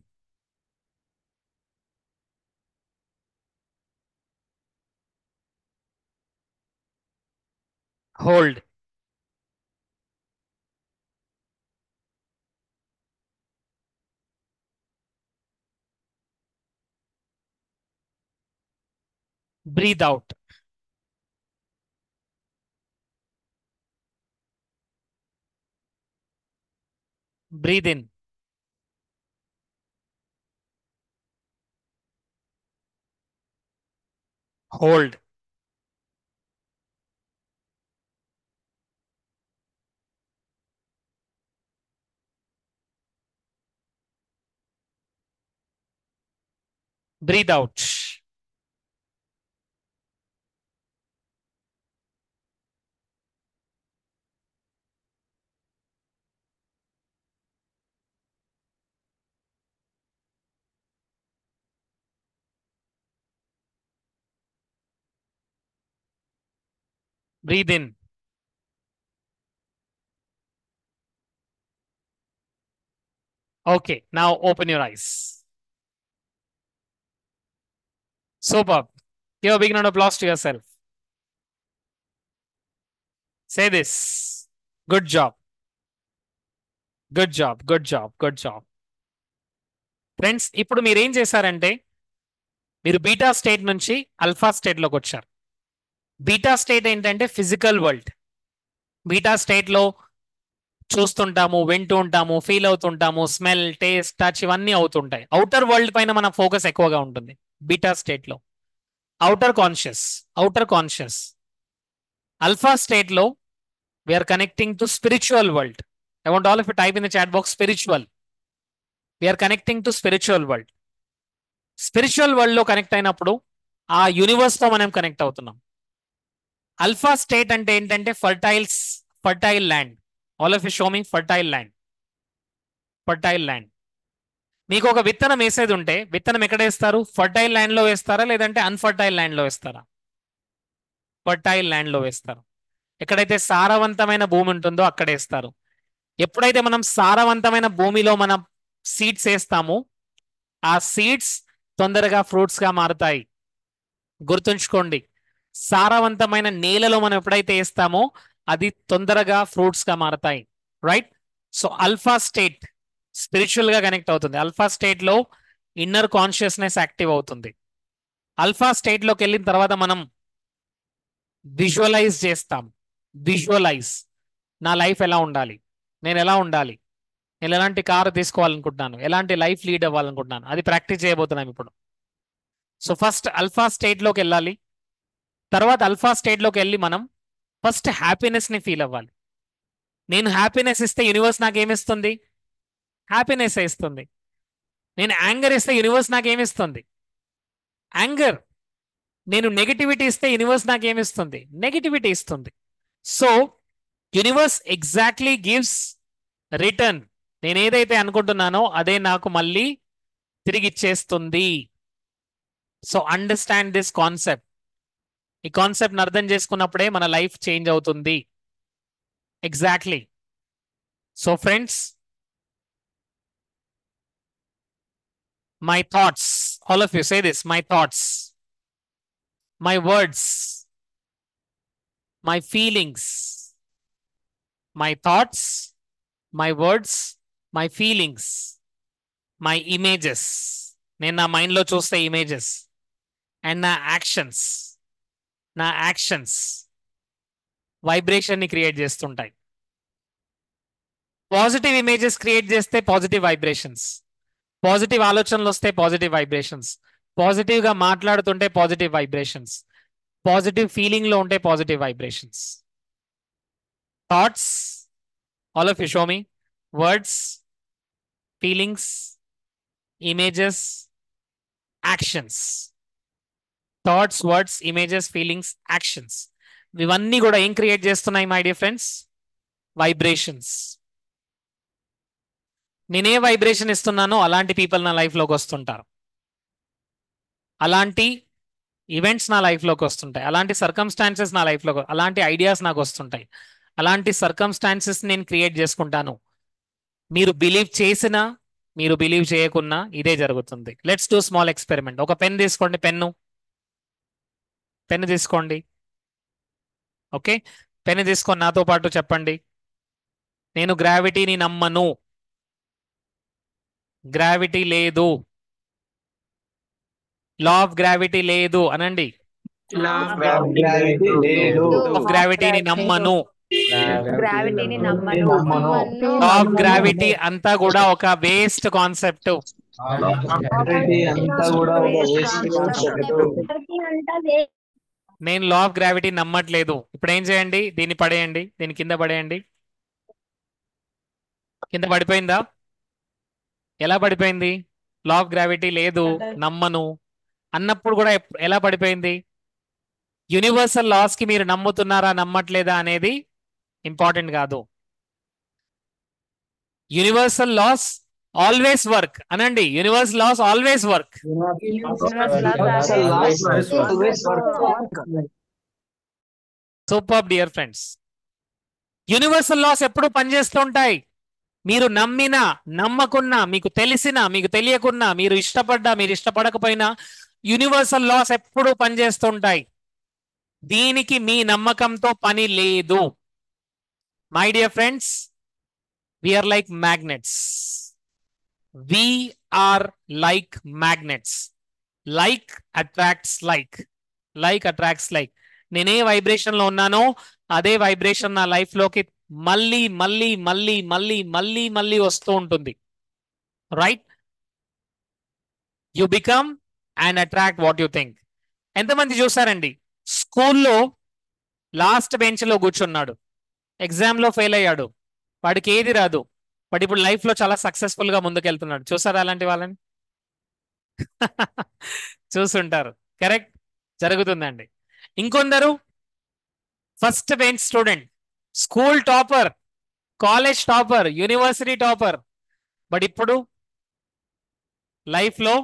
Hold. Breathe out. Breathe in. Hold. Breathe out. Breathe in. Okay, now open your eyes. Superb. Give a big round of applause to yourself. Say this. Good job. Good job. Good job. Good job. Friends ఇప్పుడు మీరు ఏం చేశారంటే మీరు బీటా స్టేట్ నుంచి అల్ఫా స్టేట్ లోకి వచ్చారు. బీటా స్టేట్ ఏంటంటే ఫిజికల్ వరల్డ్. బీటా స్టేట్ లో చూస్తుంటాము, వింటూ ఉంటాము, ఫీల్ అవుతుంటాము, స్మెల్, టేస్ట్, టచ్ ఇవన్నీ అవుతుంటాయి. అవుటర్ వరల్డ్ పైన మన ఫోకస్ ఎక్కువగా ఉంటుంది బీటా స్టేట్ లో. outer conscious, outer conscious. Alpha state low, we are connecting to spiritual world. I want all of you type in the chat box spiritual. We are connecting to spiritual world. Spiritual world లో కనెక్ట్ అయినప్పుడు ఆ యూనివర్స్ తో మనం కనెక్ట్ అవుతున్నాం. అల్ఫా స్టేట్ అంటే ఏంటంటే fertile land. All of you show me fertile land. Fertile land. మీకు ఒక విత్తనం వేసేది ఉంటే విత్తనం ఎక్కడ వేస్తారు? ఫర్టైల్ ల్యాండ్ లో వేస్తారా లేదంటే అన్ఫర్టైల్ ల్యాండ్ లో వేస్తారా? ఫర్టైల్ ల్యాండ్ లో వేస్తారు. ఎక్కడైతే సారవంతమైన భూమి ఉంటుందో అక్కడ వేస్తారు. ఎప్పుడైతే మనం సారవంతమైన భూమిలో మనం సీడ్స్ వేస్తామో ఆ సీడ్స్ తొందరగా ఫ్రూట్స్ గా మారుతాయి. గుర్తుంచుకోండి, సారవంతమైన నేలలో మనం ఎప్పుడైతే వేస్తామో అది తొందరగా ఫ్రూట్స్ గా మారుతాయి. Right? So alpha state spiritual గా కనెక్ట్ అవుతుంది. అల్ఫా స్టేట్ లో ఇన్నర్ కాన్షియస్నెస్ యాక్టివ్ అవుతుంది. అల్ఫా స్టేట్ లోకి వెళ్ళిన తర్వాత మనం విజువలైజ్ చేస్తాం. విజువలైజ్, నా లైఫ్ ఎలా ఉండాలి, నేను ఎలా ఉండాలి, నేను ఎలాంటి కారు తీసుకోవాలనుకుంటున్నాను, ఎలాంటి లైఫ్ లీడ్ అవ్వాలనుకుంటున్నాను, అది ప్రాక్టీస్ చేయబోతున్నాం ఇప్పుడు. సో ఫస్ట్ అల్ఫా స్టేట్ లోకి వెళ్ళాలి. తర్వాత అల్ఫా స్టేట్ లోకి వెళ్ళి మనం ఫస్ట్ హ్యాపీనెస్ ని ఫీల్ అవ్వాలి. నేను హ్యాపీనెస్ ఇస్తే యూనివర్స్ నాకేమిస్తుంది? హ్యాపీనెస్ ఇస్తుంది. నేను యాంగర్ ఇస్తే యూనివర్స్ నాకేమిస్తుంది? యాంగర్. నేను నెగిటివిటీ ఇస్తే యూనివర్స్ నాకేమిస్తుంది? నెగిటివిటీ ఇస్తుంది. So universe exactly gives return. నేను ఏదైతే అనుకుంటున్నానో అదే నాకు మళ్ళీ తిరిగి ఇచ్చేస్తుంది. So understand this concept. ఈ కాన్సెప్ట్ అర్థం చేసుకున్నప్పుడే మన లైఫ్ చేంజ్ అవుతుంది. Exactly. So friends, my thoughts, all of you say this, my thoughts, my words, my feelings. My thoughts, my words, my feelings, my images. నేను నా మైండ్లో చూస్తే ఇమేజెస్. అండ్ నా యాక్షన్స్. నా యాక్షన్స్ వైబ్రేషన్ ని క్రియేట్ చేస్తుంటాయి. పాజిటివ్ ఇమేజెస్ క్రియేట్ చేస్తే పాజిటివ్ వైబ్రేషన్స్, పాజిటివ్ ఆలోచనలు వస్తే పాజిటివ్ వైబ్రేషన్స్, పాజిటివ్ గా మాట్లాడుతుంటే పాజిటివ్ వైబ్రేషన్స్, పాజిటివ్ ఫీలింగ్ లో ఉంటే positive vibrations. Thoughts, all of you show me. Words, feelings, images, actions. Thoughts, words, images, feelings, actions. ఇవన్నీ కూడా ఏం క్రియేట్ చేస్తున్నాయి మై డియర్ ఫ్రెండ్స్? వైబ్రేషన్స్. నేనే వైబ్రేషన్ ఇస్తున్నానో అలాంటి పీపుల్ నా లైఫ్ లోకి వస్తుంటారు. అలాంటి ఈవెంట్స్ నా లైఫ్లోకి వస్తుంటాయి, అలాంటి సర్కమ్స్టాన్సెస్ నా లైఫ్లో, అలాంటి ఐడియాస్ నాకు వస్తుంటాయి, అలాంటి సర్కమ్స్టాన్సెస్ నేను క్రియేట్ చేసుకుంటాను. మీరు బిలీవ్ చేసినా మీరు బిలీవ్ చేయకున్నా ఇదే జరుగుతుంది. Let's do small experiment. ఒక పెన్ తీసుకోండి, పెన్ను తీసుకోండి. ఓకే, పెన్ను తీసుకొని నాతో పాటు చెప్పండి, నేను గ్రావిటీని నమ్మను, గ్రావిటీ లేదు, లా ఆఫ్ గ్రావిటీ లేదు అనండి. గ్రావిటీ లేదు. ఆఫ్ గ్రావిటీని నమ్మను. గ్రావిటీని నమ్మను. నమ్మను. లా ఆఫ్ గ్రావిటీ అంతా కూడా ఒక వేస్ట్ కాన్సెప్ట్. గ్రావిటీ అంతా కూడా ఒక వేస్ట్ కాన్సెప్ట్. నేను లా ఆఫ్ గ్రావిటీ నమ్మట్లేదు. ఇప్పుడు ఏం చేయండి, దీన్ని పడేయండి, దీని కింద పడేయండి. కింద పడిపోయిందా? ఎలా పడిపోయింది? లా ఆఫ్ గ్రావిటీ లేదు, నమ్మను అన్నప్పుడు కూడా ఎలా పడిపోయింది? యూనివర్సల్ లాస్ కి మీరు నమ్ముతున్నారా నమ్మట్లేదా అనేది ఇంపార్టెంట్ కాదు. యూనివర్సల్ లాస్ ఆల్వేస్ వర్క్ అనండి. Universal laws always work. Super dear friends, universal laws ఎప్పుడు పనిచేస్తూ ఉంటాయి. మీరు నమ్మినా నమ్మకున్నా, మీకు తెలిసినా మీకు తెలియకున్నా, మీరు ఇష్టపడ్డా మీరు ఇష్టపడకపోయినా యూనివర్సల్ లాస్ ఎప్పుడు పనిచేస్తూ ఉంటాయి. దీనికి మీ నమ్మకంతో పని లేదు. My dear friends, we're like magnets. We're like magnets. Like attracts like, like attracts like. నేనే వైబ్రేషన్ లో ఉన్నానో అదే వైబ్రేషన్ నా లైఫ్ లోకి మళ్ళీ మళ్ళీ మళ్ళీ మళ్ళీ మళ్ళీ మళ్ళీ వస్తూ ఉంటుంది. Right? You become and attract what you think. ఎంతమంది చూసారండి, స్కూల్లో లాస్ట్ బెంచ్ లో కూర్చున్నాడు, ఎగ్జామ్ లో ఫెయిల్ అయ్యాడు, వాడికి ఏది రాదు, బట్ ఇప్పుడు లైఫ్ లో చాలా సక్సెస్ఫుల్ గా ముందుకెళ్తున్నాడు. చూసారా అలాంటి వాళ్ళని? చూసుంటారు. కరెక్ట్, జరుగుతుందండి. ఇంకొందరు first bench student, school topper, college topper, university topper, but ఇప్పుడు లైఫ్ లో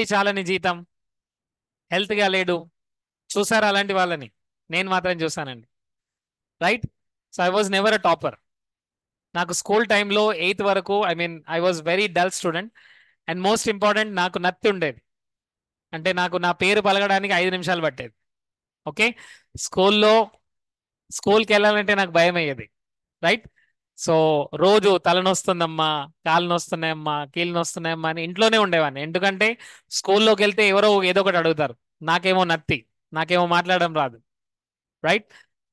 చాలని జీతం, హెల్త్ గా లేడు. చూసారా అలాంటి వాళ్ళని? నేను మాత్రం చూసానండి. Right? So I was never a topper. నాకు స్కూల్ టైంలో 8th వరకు I was very dull student. And most important, నాకు నత్తి ఉండేది. అంటే నాకు నా పేరు పలకడానికి 5 నిమిషాలు పట్టేది. ఓకే, స్కూల్కి వెళ్ళాలంటే నాకు భయం అయ్యేది. రైట్? సో రోజు తలనొస్తుందమ్మా, కాళ్ళు నొస్తున్నాయమ్మా, కీళ్ళు నొస్తున్నాయమ్మా అని ఇంట్లోనే ఉండేవాడిని. ఎందుకంటే స్కూల్లోకి వెళ్తే ఎవరో ఏదో ఒకటి అడుగుతారు, నాకేమో నత్తి, నాకేమో మాట్లాడడం రాదు. రైట్?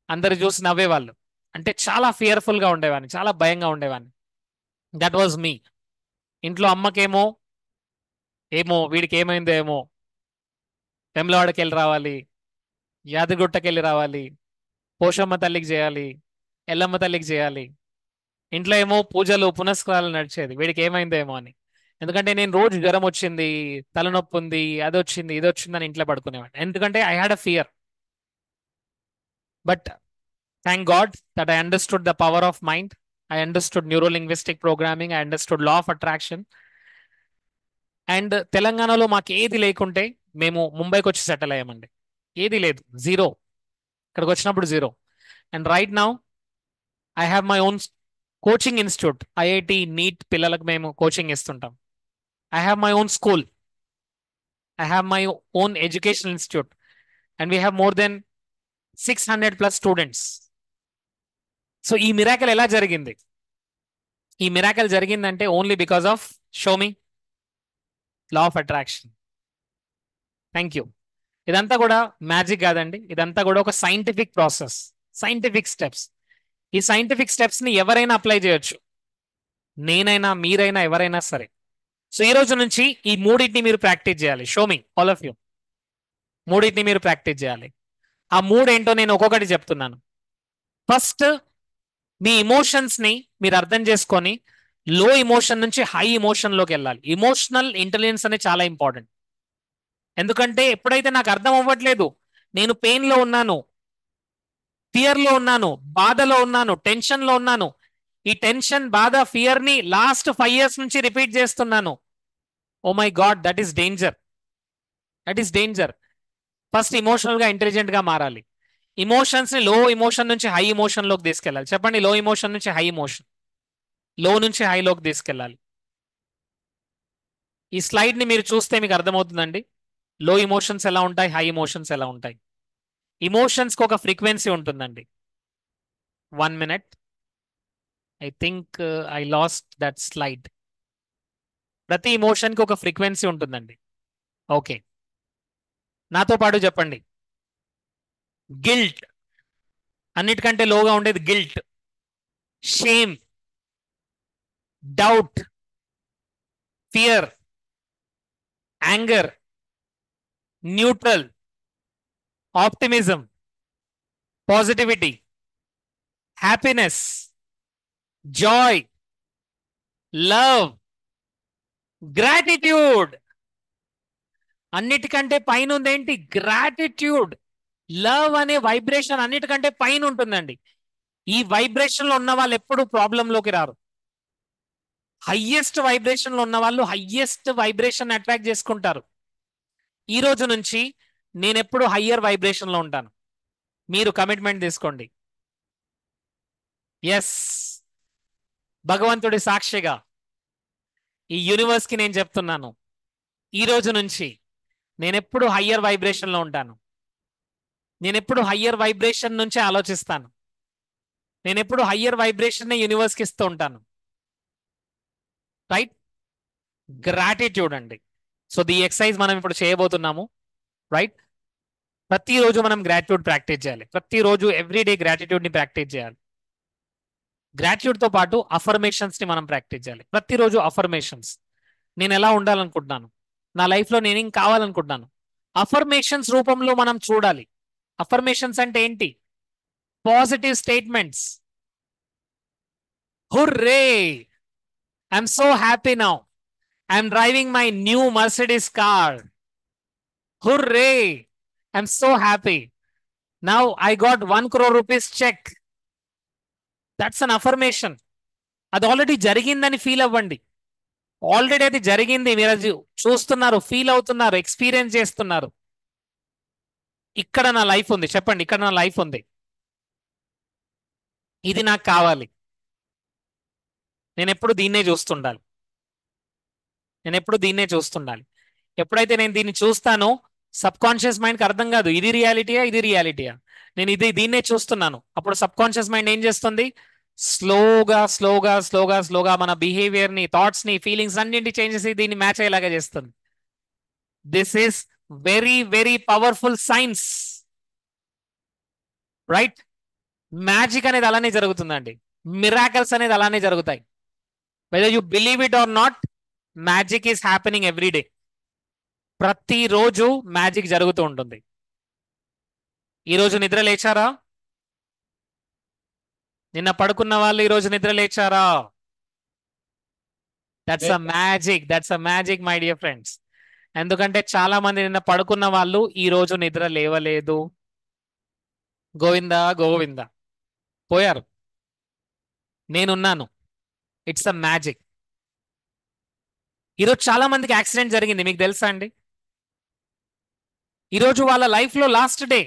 అందరు చూసి నవ్వేవాళ్ళు. అంటే చాలా ఫియర్ఫుల్ గా ఉండేవాడిని, చాలా భయంగా ఉండేవాడిని. That was me. ఇంట్లో అమ్మకేమో వీడికి ఏమైందో ఏమో, వెమ్లవాడకి వెళ్ళి రావాలి, యాదగిరిగుట్టకి వెళ్ళి రావాలి, పోషమ్మ తల్లికి చేయాలి, ఎల్లమ్మ తల్లికి చేయాలి. ఇంట్లో ఏమో పూజలు పునస్కారాలు నడిచేది, వీడికి ఏమైందో ఏమో అని. ఎందుకంటే నేను రోజు జ్వరం వచ్చింది, తలనొప్పి ఉంది, అది వచ్చింది ఇది వచ్చింది అని ఇంట్లో పడుకునేవాడిని. ఎందుకంటే I had a fear. But thank God that I understood the power of mind. I understood neuro linguistic programming, I understood law of attraction. And తెలంగాణలో మాకు ఏది లేకుంటే మేము ముంబైకి వచ్చి సెటిల్ అయ్యామండి. ఏది లేదు, జీరో. ఇక్కడికి వచ్చినప్పుడు zero. And right now I have my own coaching institute. IIT NEET పిల్లలకు మేము కోచింగ్ ఇస్తుంటాం. I have my own school, I have my own education institute, and we have more than 600+ students. So ఈ మిరాకిల్ ఎలా జరిగింది? ఈ మిరాకిల్ జరిగిందంటే ఓన్లీ బికాస్ ఆఫ్ షోమి law of attraction. Thank you. ఇదంతా కూడా మ్యాజిక్ కాదండి, ఇదంతా కూడా ఒక సైంటిఫిక్ ప్రాసెస్, సైంటిఫిక్ స్టెప్స్. ఈ సైంటిఫిక్ స్టెప్స్ ని ఎవరైనా అప్లై చేయొచ్చు, నేనైనా మీరైనా ఎవరైనా సరే. సో ఈ రోజు నుంచి ఈ మూడింటిని మీరు ప్రాక్టీస్ చేయాలి. షోమి ఆల్ ఆఫ్ యూ, మూడింటిని మీరు ప్రాక్టీస్ చేయాలి. ఆ మూడేంటో నేను ఒక్కొక్కటి చెప్తున్నాను. ఫస్ట్, మీ ఇమోషన్స్ ని మీరు అర్థం చేసుకొని లో ఇమోషన్ నుంచి హై ఇమోషన్ లోకి వెళ్ళాలి. ఇమోషనల్ ఇంటెలిజెన్స్ అనేది చాలా ఇంపార్టెంట్. ఎందుకంటే ఎప్పుడైతే నాకు అర్థం అవ్వట్లేదు, నేను పెయిన్ లో ఉన్నాను, ఫియర్ లో ఉన్నాను, బాధలో ఉన్నాను, టెన్షన్ లో ఉన్నాను, ఈ టెన్షన్ బాధ ఫియర్ ని లాస్ట్ 5 years నుంచి రిపీట్ చేస్తున్నాను. Oh my god, that is danger. That is danger. First emotional గా ఇంటెలిజెంట్ గా మారాలి. ఇమోషన్స్ ని లో ఇమోషన్ నుంచి హై ఇమోషన్ లోకి తీసుకెళ్ళాలి. చెప్పండి, లో ఇమోషన్ నుంచి హై ఇమోషన్, లో నుంచి హైలోకి తీసుకెళ్ళాలి. ఈ స్లైడ్ ని మీరు చూస్తే మీకు అర్థమవుతుందండి లో ఇమోషన్స్ ఎలా ఉంటాయి, హై ఇమోషన్స్ ఎలా ఉంటాయి. ఇమోషన్స్ కి ఒక ఫ్రీక్వెన్సీ ఉంటుందండి. 1 minute, I think I last that slide. ప్రతి ఇమోషన్ కి ఒక ఫ్రీక్వెన్సీ ఉంటుందండి. ఓకే, నాతో పాటు చెప్పండి. గిల్ట్, అన్నిటికంటే లోగా ఉండేది guilt. Shame, doubt, fear, anger, neutral, optimism, positivity, happiness, Joy, love, gratitude. అన్నిటికంటే పైన ఉంది ఏంటి? గ్రాటిట్యూడ్. లవ్ అనే వైబ్రేషన్ అన్నిటికంటే పైన ఉంటుందండి. ఈ వైబ్రేషన్ లో ఉన్న వాళ్ళు ఎప్పుడు ప్రాబ్లంలోకి రారు. హయ్యెస్ట్ వైబ్రేషన్ లో ఉన్న వాళ్ళు హయ్యెస్ట్ వైబ్రేషన్ అట్రాక్ట్ చేసుకుంటారు. ఈ రోజు నుంచి నేను ఎప్పుడు హయ్యర్ వైబ్రేషన్ లో ఉంటాను. మీరు కమిట్మెంట్ తీసుకోండి. ఎస్, భగవంతుడి సాక్షిగా ఈ యూనివర్స్ కి నేను చెప్తున్నాను, ఈ రోజు నుంచి నేను ఎప్పుడు హయ్యర్ వైబ్రేషన్ లో ఉంటాను. నేను ఎప్పుడు హయ్యర్ వైబ్రేషన్ నుంచే ఆలోచిస్తాను. నేను ఎప్పుడు హయ్యర్ వైబ్రేషన్ యూనివర్స్ కి ఇస్తూ ఉంటాను. రైట్, గ్రాటిట్యూడ్ అండి. సో ది ఎక్సర్సైజ్ మనం ఇప్పుడు చేయబోతున్నాము. రైట్, ప్రతిరోజు మనం గ్రాటిట్యూడ్ ప్రాక్టీస్ చేయాలి. ప్రతిరోజు ఎవ్రీడే గ్రాటిట్యూడ్ ని ప్రాక్టీస్ చేయాలి. గ్రాటిట్యూడ్ తో పాటు అఫర్మేషన్స్ ని మనం ప్రాక్టీస్ చేయాలి. ప్రతిరోజు అఫర్మేషన్స్. నేను ఎలా ఉండాలనుకుంటున్నాను, నా లైఫ్ లో నేను ఏం కావాలనుకుంటున్నాను, అఫర్మేషన్స్ రూపంలో మనం చూడాలి. అఫర్మేషన్స్ అంటే ఏంటి? Positive statements. Hurray, I'm so happy now, I'm driving my new Mercedes car. Hurray, I'm so happy now, I got 1 crore rupees check. That's an affirmation. అది ఆల్రెడీ జరిగిందని ఫీల్ అవ్వండి. ఆల్రెడీ అది జరిగింది, మీరు అది చూస్తున్నారు, ఫీల్ అవుతున్నారు, ఎక్స్పీరియన్స్ చేస్తున్నారు. ఇక్కడ నా లైఫ్ ఉంది. చెప్పండి, ఇక్కడ నా లైఫ్ ఉంది, ఇది నాకు కావాలి. నేను ఎప్పుడు దీన్నే చూస్తుండాలి. నేను ఎప్పుడు దీన్నే చూస్తుండాలి. ఎప్పుడైతే నేను దీన్ని చూస్తానో సబ్ కాన్షియస్ మైండ్కి అర్థం కాదు ఇది రియాలిటీయా, ఇది రియాలిటీయా. నేను దీన్నే చూస్తున్నాను. అప్పుడు సబ్ కాన్షియస్ మైండ్ ఏం చేస్తుంది? స్లోగా స్లోగా స్లోగా స్లోగా మన బిహేవియర్ ని, థాట్స్ ని, ఫీలింగ్స్ అన్నింటి చేంజ్ చేసి దీన్ని మ్యాచ్ అయ్యేలాగా చేస్తుంది. This is very very powerful science. Right, magic అనేది అలానే జరుగుతుందండి. మిరాకల్స్ అనేది అలానే జరుగుతాయి. Whether you believe it or not, magic is happening every day. ప్రతిరోజు మ్యాజిక్ జరుగుతూ ఉంటుంది. ఈరోజు నిద్ర లేచారా? నిన్న పడుకున్న వాళ్ళు ఈరోజు నిద్ర లేచారా? That's a magic, that's a magic my dear friends. ఎందుకంటే చాలా మంది నిన్న పడుకున్న వాళ్ళు ఈ రోజు నిద్ర లేవలేదు. గోవిందా గోవిందా పోయారు. నేనున్నాను. It's a magic. ఈరోజు చాలా మందికి యాక్సిడెంట్ జరిగింది, మీకు తెలుసా అండి? ఈరోజు వాళ్ళ లైఫ్ లో లాస్ట్ డే.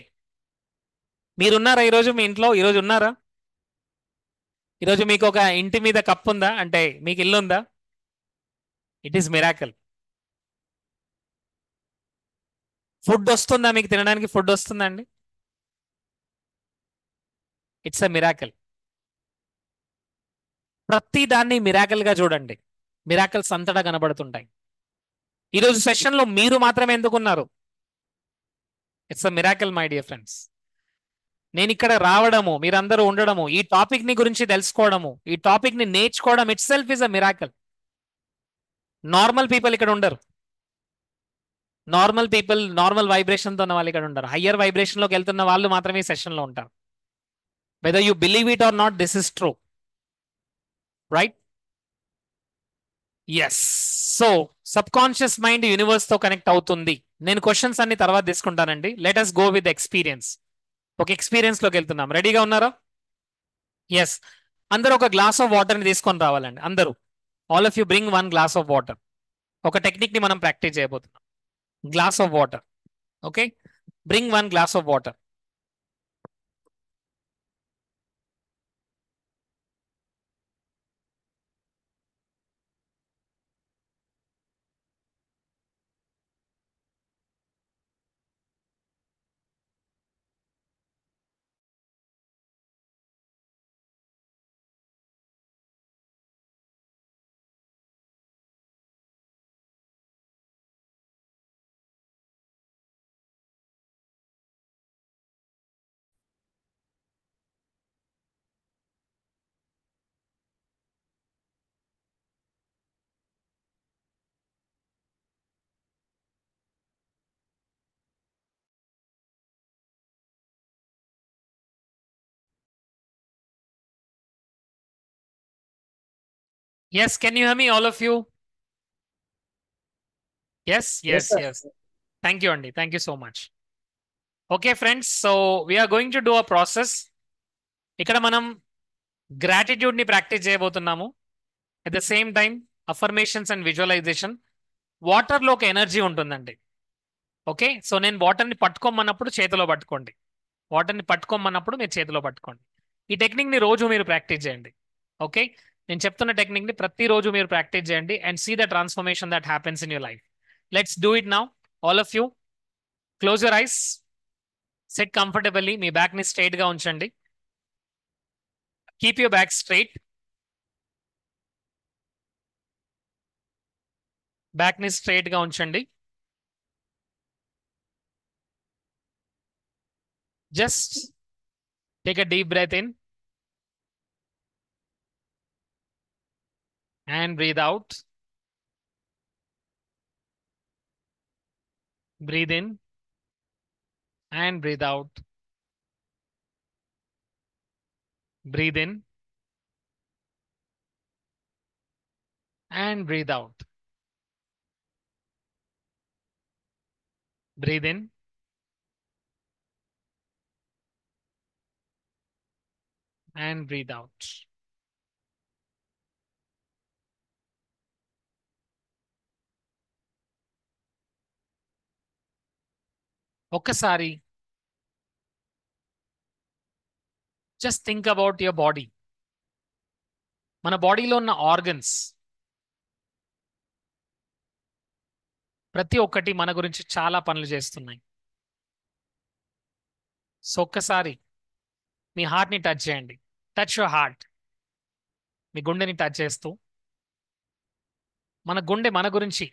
మీరున్నారా ఈరోజు? మీ ఇంట్లో ఈరోజు ఉన్నారా? ఈరోజు మీకు ఒక ఇంటి మీద కప్పు ఉందా? అంటే మీకు ఇల్లు ఉందా? It is miracle. ఫుడ్ వస్తుందా? మీకు తినడానికి ఫుడ్ వస్తుందా అండి? It's a miracle. ప్రతి దాన్ని మిరాకల్ గా చూడండి. మిరాకల్స్ అంతటా కనబడుతుంటాయి. ఈరోజు సెషన్ లో మీరు మాత్రమే ఎందుకున్నారు? It's a miracle my dear friends. నేను ఇక్కడ రావడము, మీరందరూ ఉండడము, ఈ టాపిక్ ని గురించి తెలుసుకోవడము, ఈ టాపిక్ ని నేర్చుకోవడం it self is a miracle. Normal people ఇక్కడ ఉండరు. నార్మల్ పీపుల్, నార్మల్ వైబ్రేషన్ తో ఉన్న వాళ్ళు ఇక్కడ ఉండరు. హయ్యర్ వైబ్రేషన్ లోకి వెళ్తున్న వాళ్ళు మాత్రమే సెషన్ లో ఉంటారు. Whether you believe it or not, this is true. Right, yes. So subconscious mind universe తో కనెక్ట్ అవుతుంది. నేను క్వశ్చన్స్ అన్ని తర్వాత తీసుకుంటానండి. Let us go with experience. ఒక ఎక్స్పీరియన్స్ లోకి వెళ్తున్నాం. రెడీగా ఉన్నారా? ఎస్. అందరూ ఒక గ్లాస్ ఆఫ్ వాటర్ ని తీసుకొని రావాలండి. అందరూ, all of you bring 1 glass of water. ఒక టెక్నిక్ ని మనం ప్రాక్టీస్ చేయబోతున్నాం. glass of water. Okay. Bring 1 glass of water. Yes, can you hear me, all of you? Yes, Yes, yes, sir. yes. Thank you, Andy. Thank you so much. Okay, friends. So we are going to do a process. ఇక్కడ మనం gratitude ని ప్రాక్టీస్ చేయబోతున్నాము. At the same time, affirmations and visualization. Water లో ఒక ఎనర్జీ ఉంటుందండి. ఓకే, సో నేను వాటర్ ని పట్టుకోమన్నప్పుడు చేతిలో పట్టుకోండి. వాటర్ ని పట్టుకోమన్నప్పుడు మీరు చేతిలో పట్టుకోండి. ఈ టెక్నిక్ ని రోజు మీరు ప్రాక్టీస్ చేయండి. ఓకే, నేను చెప్తున్న టెక్నిక్ ని ప్రతిరోజు మీరు ప్రాక్టీస్ చేయండి and see the transformation that happens in your life. Let's do it now. All of you close your eyes, sit comfortably. మీ బ్యాక్ ని స్ట్రైట్ గా ఉంచండి. Keep your back straight. Back ని స్ట్రైట్ గా ఉంచండి. Just take a deep breath in and breathe out. Breathe in and breathe out. Breathe in and breathe out. Breathe in and breathe out. ఒక్కసారి just think about your body. మన బాడీలో ఉన్న ఆర్గన్స్ ప్రతి ఒక్కటి మన గురించి చాలా పనులు చేస్తున్నాయి. సో ఒక్కసారి మీ హార్ట్ ని టచ్ చేయండి. Touch your heart. మీ గుండెని టచ్ చేస్తూ, మన గుండె మన గురించి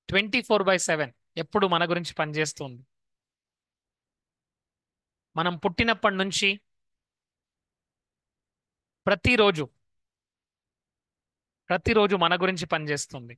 24/7 ఎప్పుడు మన గురించి పనిచేస్తుంది. మనం పుట్టినప్పటి నుంచి ప్రతిరోజు ప్రతిరోజు మన గురించి పనిచేస్తుంది.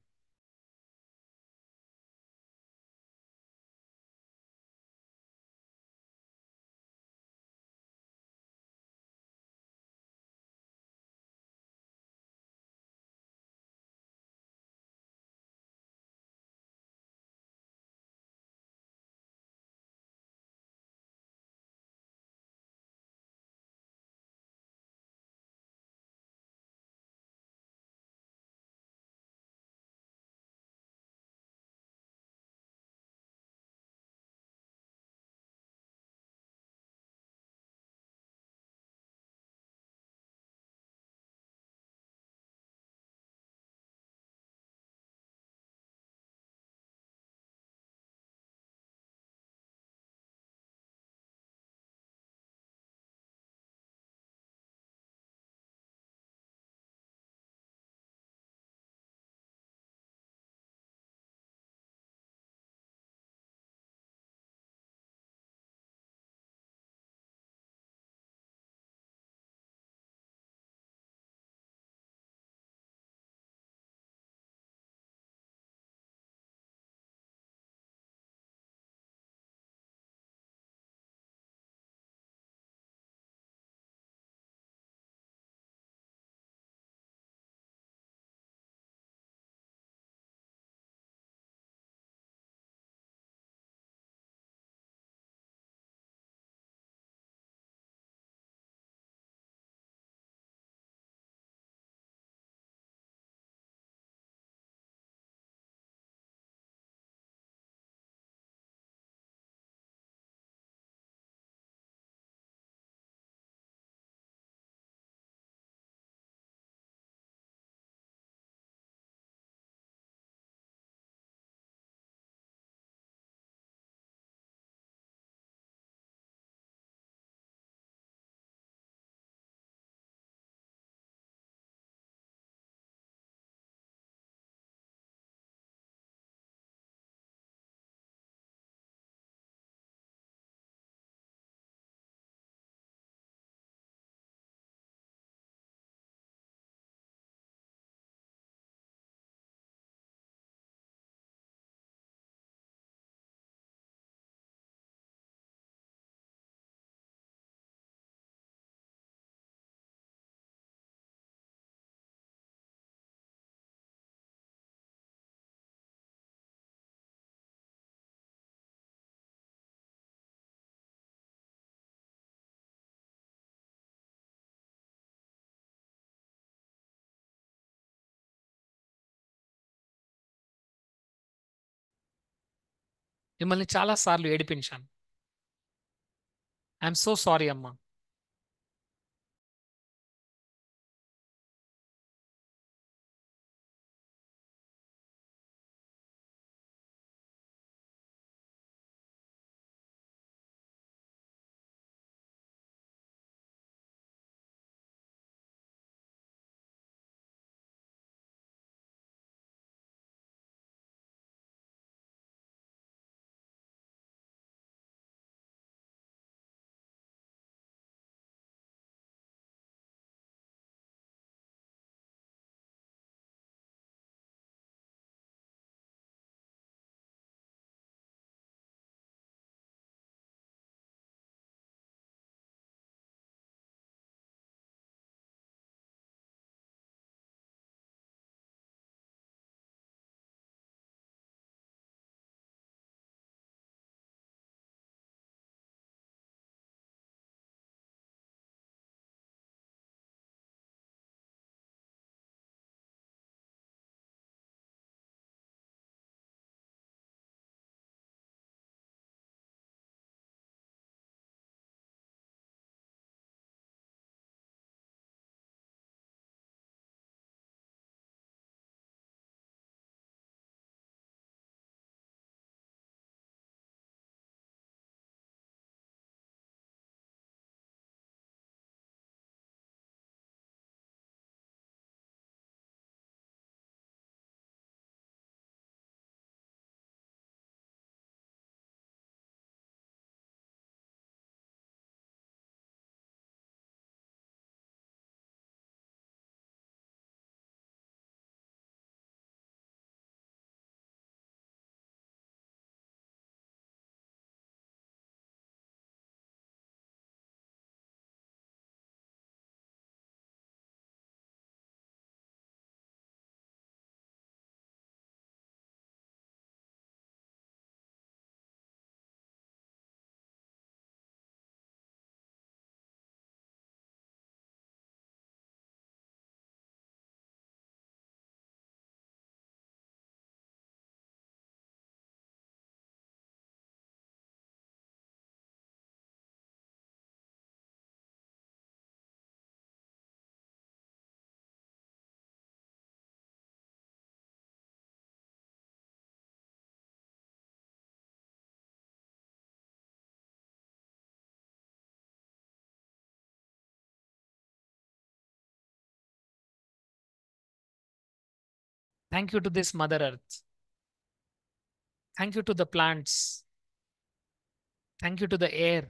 మిమ్మల్ని చాలా సార్లు ఏడిపించాను. ఐఎమ్ సో సారీ అమ్మా. Thank you to this mother earth. Thank you to the plants. Thank you to the air.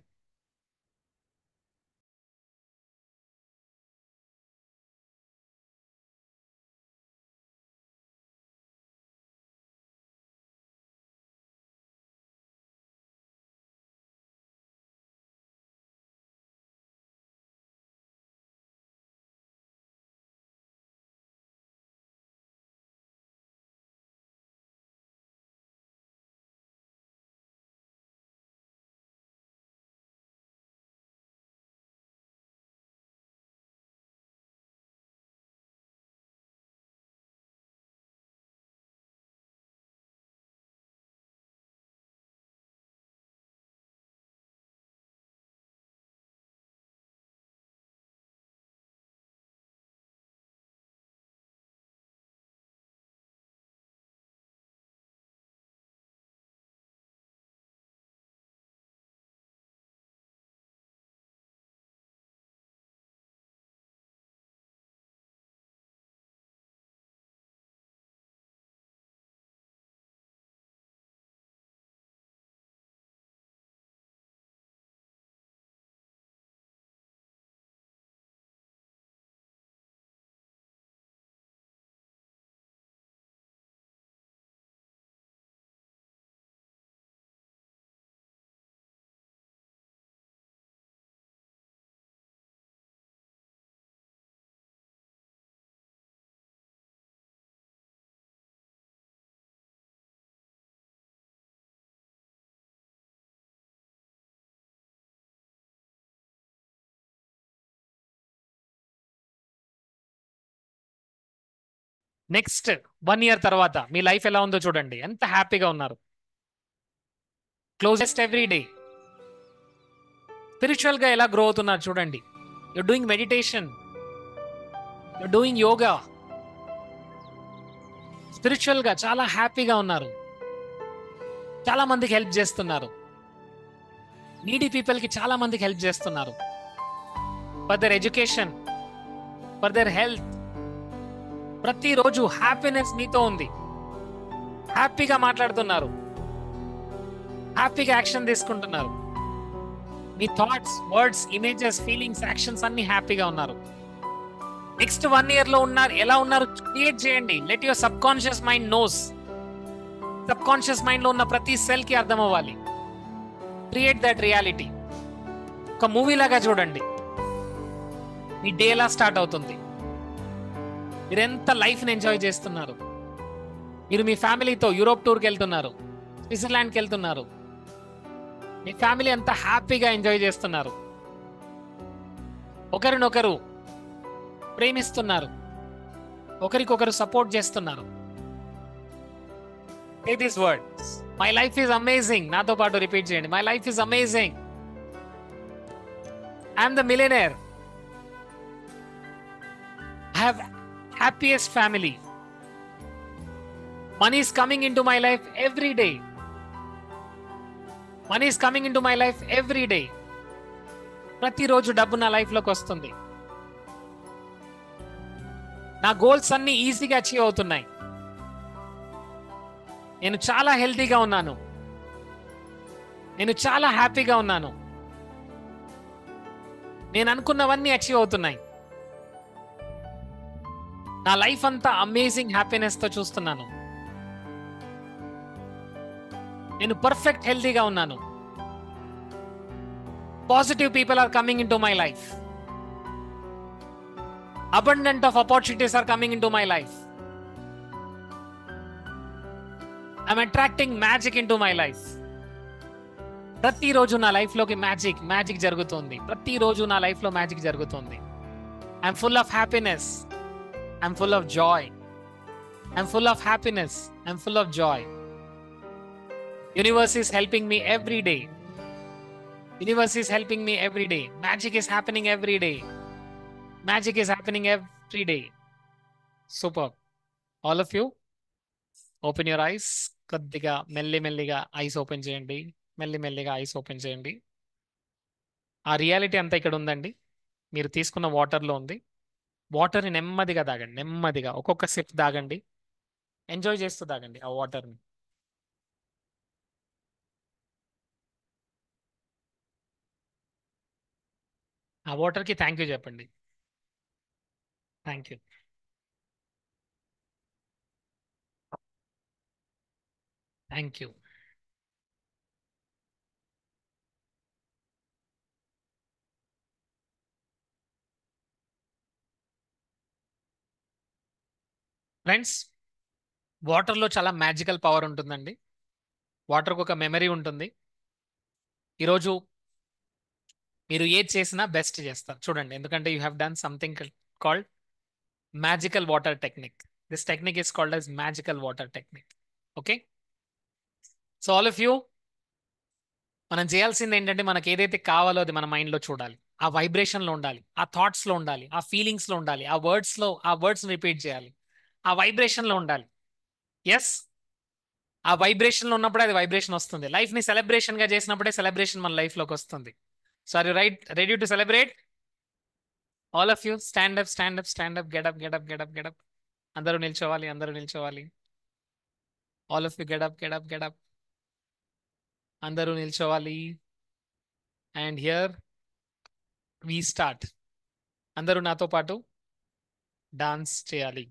Next 1 year తర్వాత మీ లైఫ్ ఎలా ఉందో చూడండి. ఎంత హ్యాపీగా ఉన్నారు. Closest every day. స్పిరిచువల్ గా ఎలా గ్రో అవుతున్నారు చూడండి. You're doing meditation, you're doing yoga. Spiritual గా చాలా హ్యాపీగా ఉన్నారు. చాలా మందికి హెల్ప్ చేస్తున్నారు. నీడీ పీపుల్ కి చాలా మందికి హెల్ప్ చేస్తున్నారు. For their education, for their health. ప్రతిరోజు హ్యాపీనెస్ మీతో ఉంది. హ్యాపీగా మాట్లాడుతున్నారు, హ్యాపీగా యాక్షన్ తీసుకుంటున్నారు. మీ thoughts, words, images, feelings, actions అన్ని హ్యాపీగా ఉన్నారు. నెక్స్ట్ 1 year లో ఉన్నారు, ఎలా ఉన్నారు క్రియేట్ చేయండి. Let your sub conscious mind nose. Sub conscious mind లో ఉన్న ప్రతి సెల్ కి అర్థం అవ్వాలి. Create that reality. ఒక మూవీ లాగా చూడండి. మీ డే ఎలా స్టార్ట్ అవుతుంది, మీరు ఎంత లైఫ్ ని ఎంజాయ్ చేస్తున్నారు. మీరు మీ ఫ్యామిలీతో యూరోప్ టూర్కి వెళ్తున్నారు, స్విట్జర్లాండ్కి వెళ్తున్నారు. మీ ఫ్యామిలీ అంతా హ్యాపీగా ఎంజాయ్ చేస్తున్నారు. ఒకరినొకరు ప్రేమిస్తున్నారు, ఒకరికొకరు సపోర్ట్ చేస్తున్నారు. Say these words. My life is amazing. నాతో పాటు రిపీట్ చేయండి. My life is amazing. I am the millionaire. I have happiest family. Money is coming into my life every day. Money is coming into my life every day. ప్రతిరోజు డబ్బు నా లైఫ్ లోకి వస్తుంది. నా గోల్స్ అన్ని ఈజీగా అచీవ్ అవుతున్నాయి. నేను చాలా హెల్తీగా ఉన్నాను. నేను చాలా హ్యాపీగా ఉన్నాను. నేను అనుకున్నవన్నీ అచీవ్ అవుతున్నాయి. నా లైఫ్ అంతా అమేజింగ్ హ్యాపీనెస్ తో చూస్తున్నాను. నేను పర్ఫెక్ట్ హెల్తీగా ఉన్నాను. Positive people are coming in to my life. Abundant of opportunities are coming in to my life. I'm attracting magic in to my life. ప్రతిరోజు నా లైఫ్ లోకి మ్యాజిక్ జరుగుతుంది. ప్రతిరోజు నా లైఫ్ లో మ్యాజిక్ జరుగుతుంది. I'm full of happiness. I'm full of Joy. I'm full of happiness. I'm full of Joy. Universe is helping me every day. Universe is helping me every day. Magic is happening every day. Magic is happening every day. Super. All of you, open your eyes. కొద్దిగా మెల్లిగా ఐస్ ఓపెన్ చేయండి. మెల్లిగా ఐస్ ఓపెన్ చేయండి. ఆ రియాలిటీ అంతా ఇక్కడ ఉందండి. మీరు తీసుకున్న వాటర్లో ఉంది. వాటర్ని నెమ్మదిగా తాగండి. నెమ్మదిగా ఒక్కొక్క సిప్ తాగండి. ఎంజాయ్ చేస్తూ తాగండి ఆ వాటర్ని. ఆ వాటర్కి థ్యాంక్ యూ చెప్పండి. Thank you. Thank you. Friends, వాటర్లో చాలా మ్యాజికల్ పవర్ ఉంటుందండి. వాటర్కి ఒక మెమరీ ఉంటుంది. ఈరోజు మీరు ఏది చేసినా బెస్ట్ చేస్తారు చూడండి. ఎందుకంటే you have done something called magical water technique. This technique is called as magical water technique. Okay, so all of you, మనం చేయాల్సింది ఏంటంటే మనకి ఏదైతే కావాలో అది మన మైండ్లో చూడాలి. ఆ వైబ్రేషన్లో ఉండాలి, ఆ థాట్స్లో ఉండాలి, ఆ ఫీలింగ్స్లో ఉండాలి, ఆ వర్డ్స్ రిపీట్ చేయాలి, ఆ వైబ్రేషన్లో ఉండాలి. ఎస్, ఆ వైబ్రేషన్లో ఉన్నప్పుడే అది వైబ్రేషన్ వస్తుంది. లైఫ్ని సెలబ్రేషన్గా చేసినప్పుడే సెలబ్రేషన్ మన లైఫ్లోకి వస్తుంది. So are you ready to celebrate? All of you stand up, get up. అందరూ నిల్చోవాలి. All of you get up. అందరూ నిల్చోవాలి. And here we start. అందరూ నాతో పాటు డాన్స్ చేయాలి.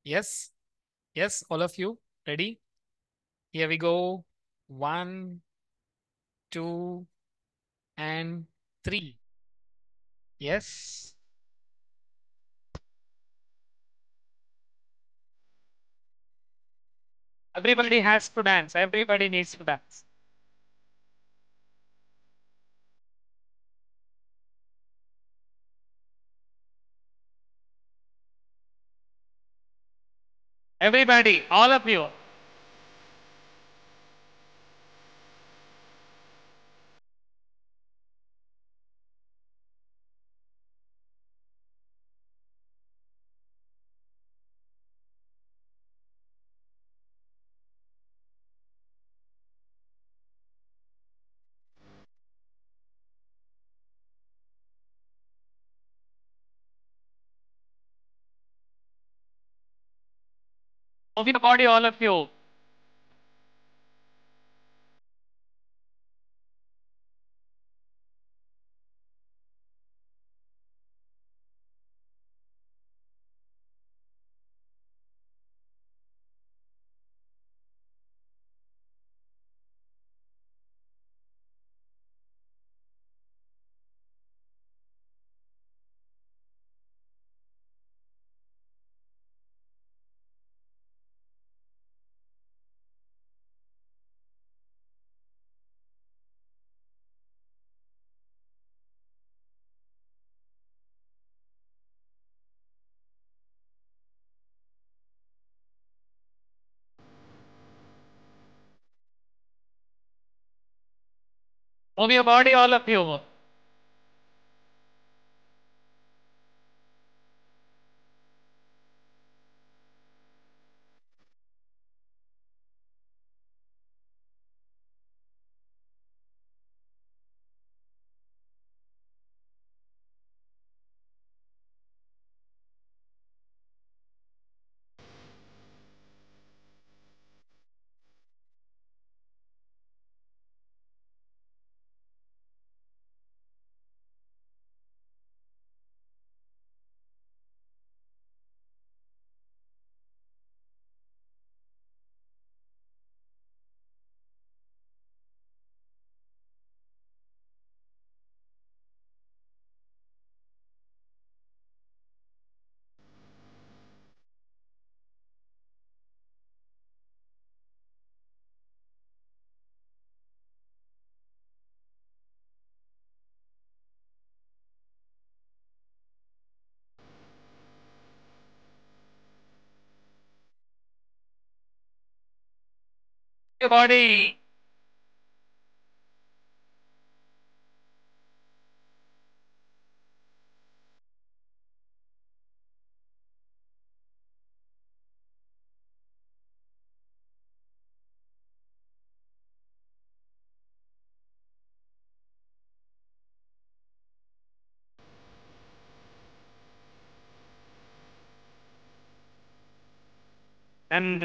Yes, all of you ready? Here we go. 1, 2 and 3. Yes, everybody has to dance. Everybody needs to dance. Everybody, all of you. Move your body, all of you. Move your body, all of you. Your body. And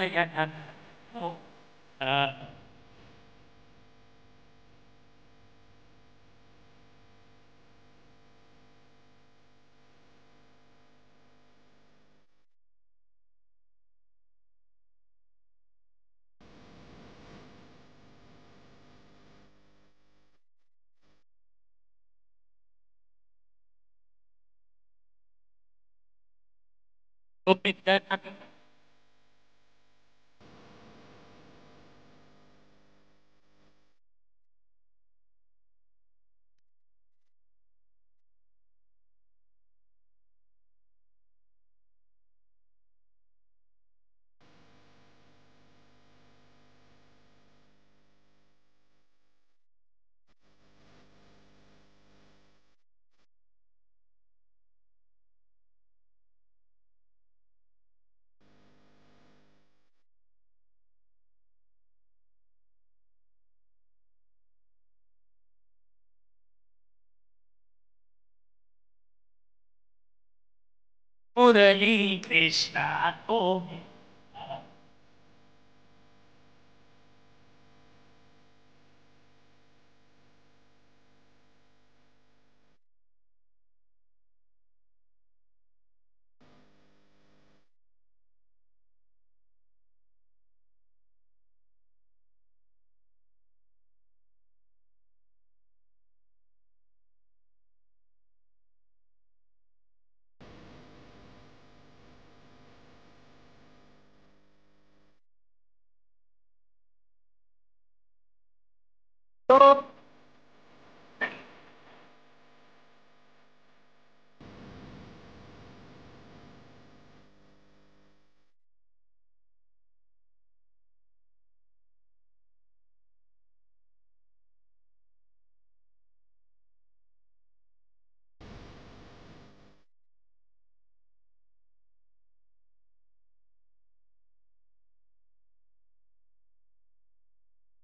yeah. Murali Krishna. Oh.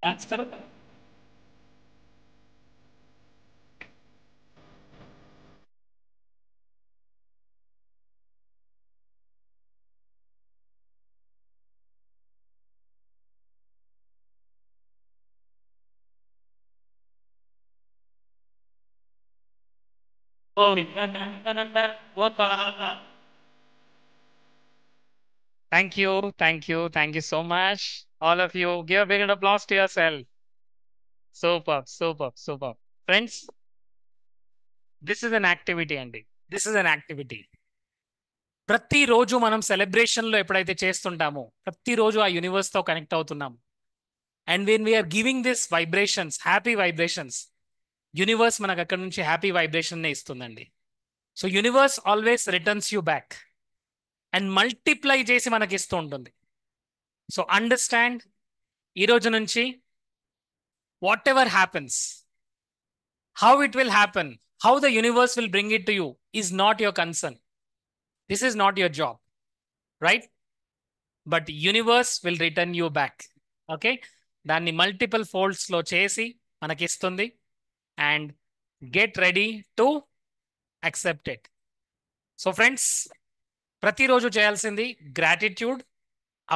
That's correct. Thank you, thank you so much. All of you, give a big applause to yourself. Superb, superb, superb. Friends, this is an activity, Andy. This is an activity. ప్రతిరోజు మనం సెలబ్రేషన్లో ఎప్పుడైతే చేస్తుంటామో ప్రతిరోజు ఆ యూనివర్స్తో కనెక్ట్ అవుతున్నాము. And when we are giving this vibrations, happy vibrations, universe మనకు అక్కడ నుంచి హ్యాపీ వైబ్రేషన్ ఇస్తుందండి. So universe always returns you back and multiply చేసి మనకి ఇస్తూ ఉంటుంది. సో అండర్స్టాండ్, ఈ రోజు నుంచి whatever happens, how it will happen, how the universe will bring it to you is not your concern. This is not your job, right? But universe will return you back. Okay, దాన్ని మల్టిపుల్ ఫోల్డ్స్లో చేసి మనకిస్తుంది. And get ready to accept it. So friends, ప్రతిరోజు చేయాల్సింది గ్రాటిట్యూడ్,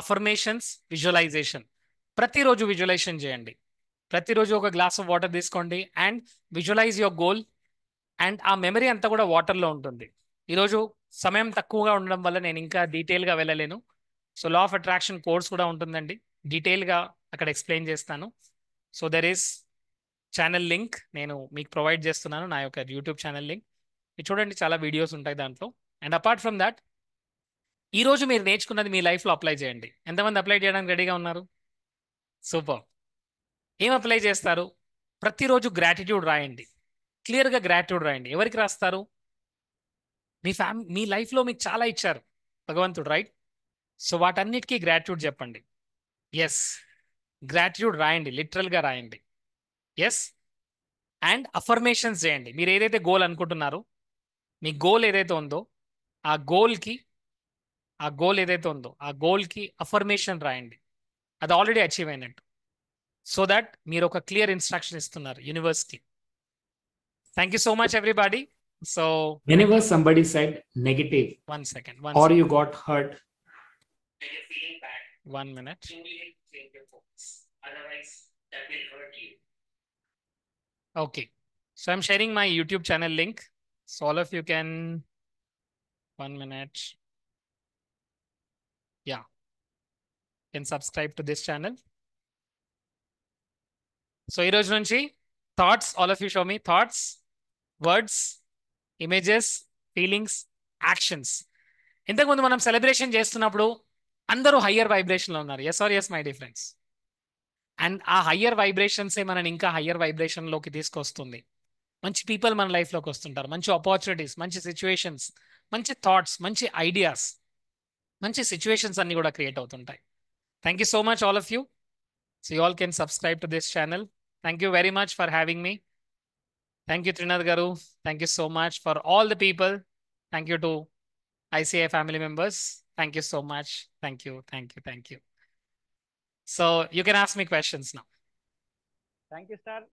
అఫర్మేషన్స్, విజువలైజేషన్. ప్రతిరోజు విజువలైజేషన్ చేయండి. ప్రతిరోజు ఒక గ్లాస్ ఆఫ్ వాటర్ తీసుకోండి and visualize your goal. And ఆ మెమరీ అంతా కూడా వాటర్లో ఉంటుంది. ఈరోజు సమయం తక్కువగా ఉండడం వల్ల నేను ఇంకా డీటెయిల్గా వెళ్ళలేను. So law of attraction course కూడా ఉంటుందండి, డీటెయిల్గా అక్కడ ఎక్స్ప్లెయిన్ చేస్తాను. So there is channel link నేను మీకు ప్రొవైడ్ చేస్తున్నాను, నా యొక్క యూట్యూబ్ ఛానల్ లింక్. చూడండి, చాలా వీడియోస్ ఉంటాయి దాంట్లో. అండ్ అపార్ట్ ఫ్రమ్ దాట్, ఈరోజు మీరు నేర్చుకున్నది మీ లైఫ్లో అప్లై చేయండి. ఎంతమంది అప్లై చేయడానికి రెడీగా ఉన్నారు? సూపర్. ఏం అప్లై చేస్తారు? ప్రతిరోజు గ్రాటిట్యూడ్ రాయండి, క్లియర్గా గ్రాటిట్యూడ్ రాయండి. ఎవరికి రాస్తారు? మీ లైఫ్లో మీకు చాలా ఇచ్చారు భగవంతుడు, రైట్? సో వాటన్నిటికీ గ్రాటిట్యూడ్ చెప్పండి. ఎస్, గ్రాటిట్యూడ్ రాయండి, లిటరల్గా రాయండి. ఎస్. అండ్ అఫర్మేషన్స్ చేయండి. మీరు ఏదైతే గోల్ అనుకుంటున్నారో, మీ గోల్ ఏదైతే ఉందో ఆ గోల్కి అఫర్మేషన్ రాయండి. అది ఆల్రెడీ అచీవ్ అయినట్టు. సో దట్ మీరు ఒక క్లియర్ ఇన్స్ట్రక్షన్ ఇస్తున్నారు యూనివర్స్కి. Thank you so much everybody. So Whenever somebody said negative 1 second, or you got hurt, 1 minute. Otherwise, that will hurt you. Okay, so I'm sharing my YouTube channel link. So all of you can, 1 minute. Yeah, can subscribe to this channel. So ఈ రోజు నుంచి thoughts, all of you show me thoughts, words, images, feelings, actions. ఇంతకుముందు మనం సెలబ్రేషన్ చేస్తున్నప్పుడు అందరూ హయ్యర్ వైబ్రేషన్లో ఉన్నారు. Yes or yes my dear friends? And ఆ హయ్యర్ వైబ్రేషన్సే మనని ఇంకా హయ్యర్ వైబ్రేషన్లోకి తీసుకొస్తుంది. మంచి పీపుల్ మన లైఫ్లోకి వస్తుంటారు, మంచి ఆపర్చునిటీస్, మంచి సిచ్యువేషన్స్, మంచి థాట్స్, మంచి ఐడియాస్, మంచి సిచ్యువేషన్స్ అన్ని కూడా క్రియేట్ అవుతుంటాయి. Thank you so much all of you. So you all can subscribe to this channel. Thank you very much for having me. Thank you Trinath garu. Thank you so much for all the people. Thank you to ICI family members. Thank you so much. Thank you, thank you, thank you. So you can ask me questions now. Thank you, sir.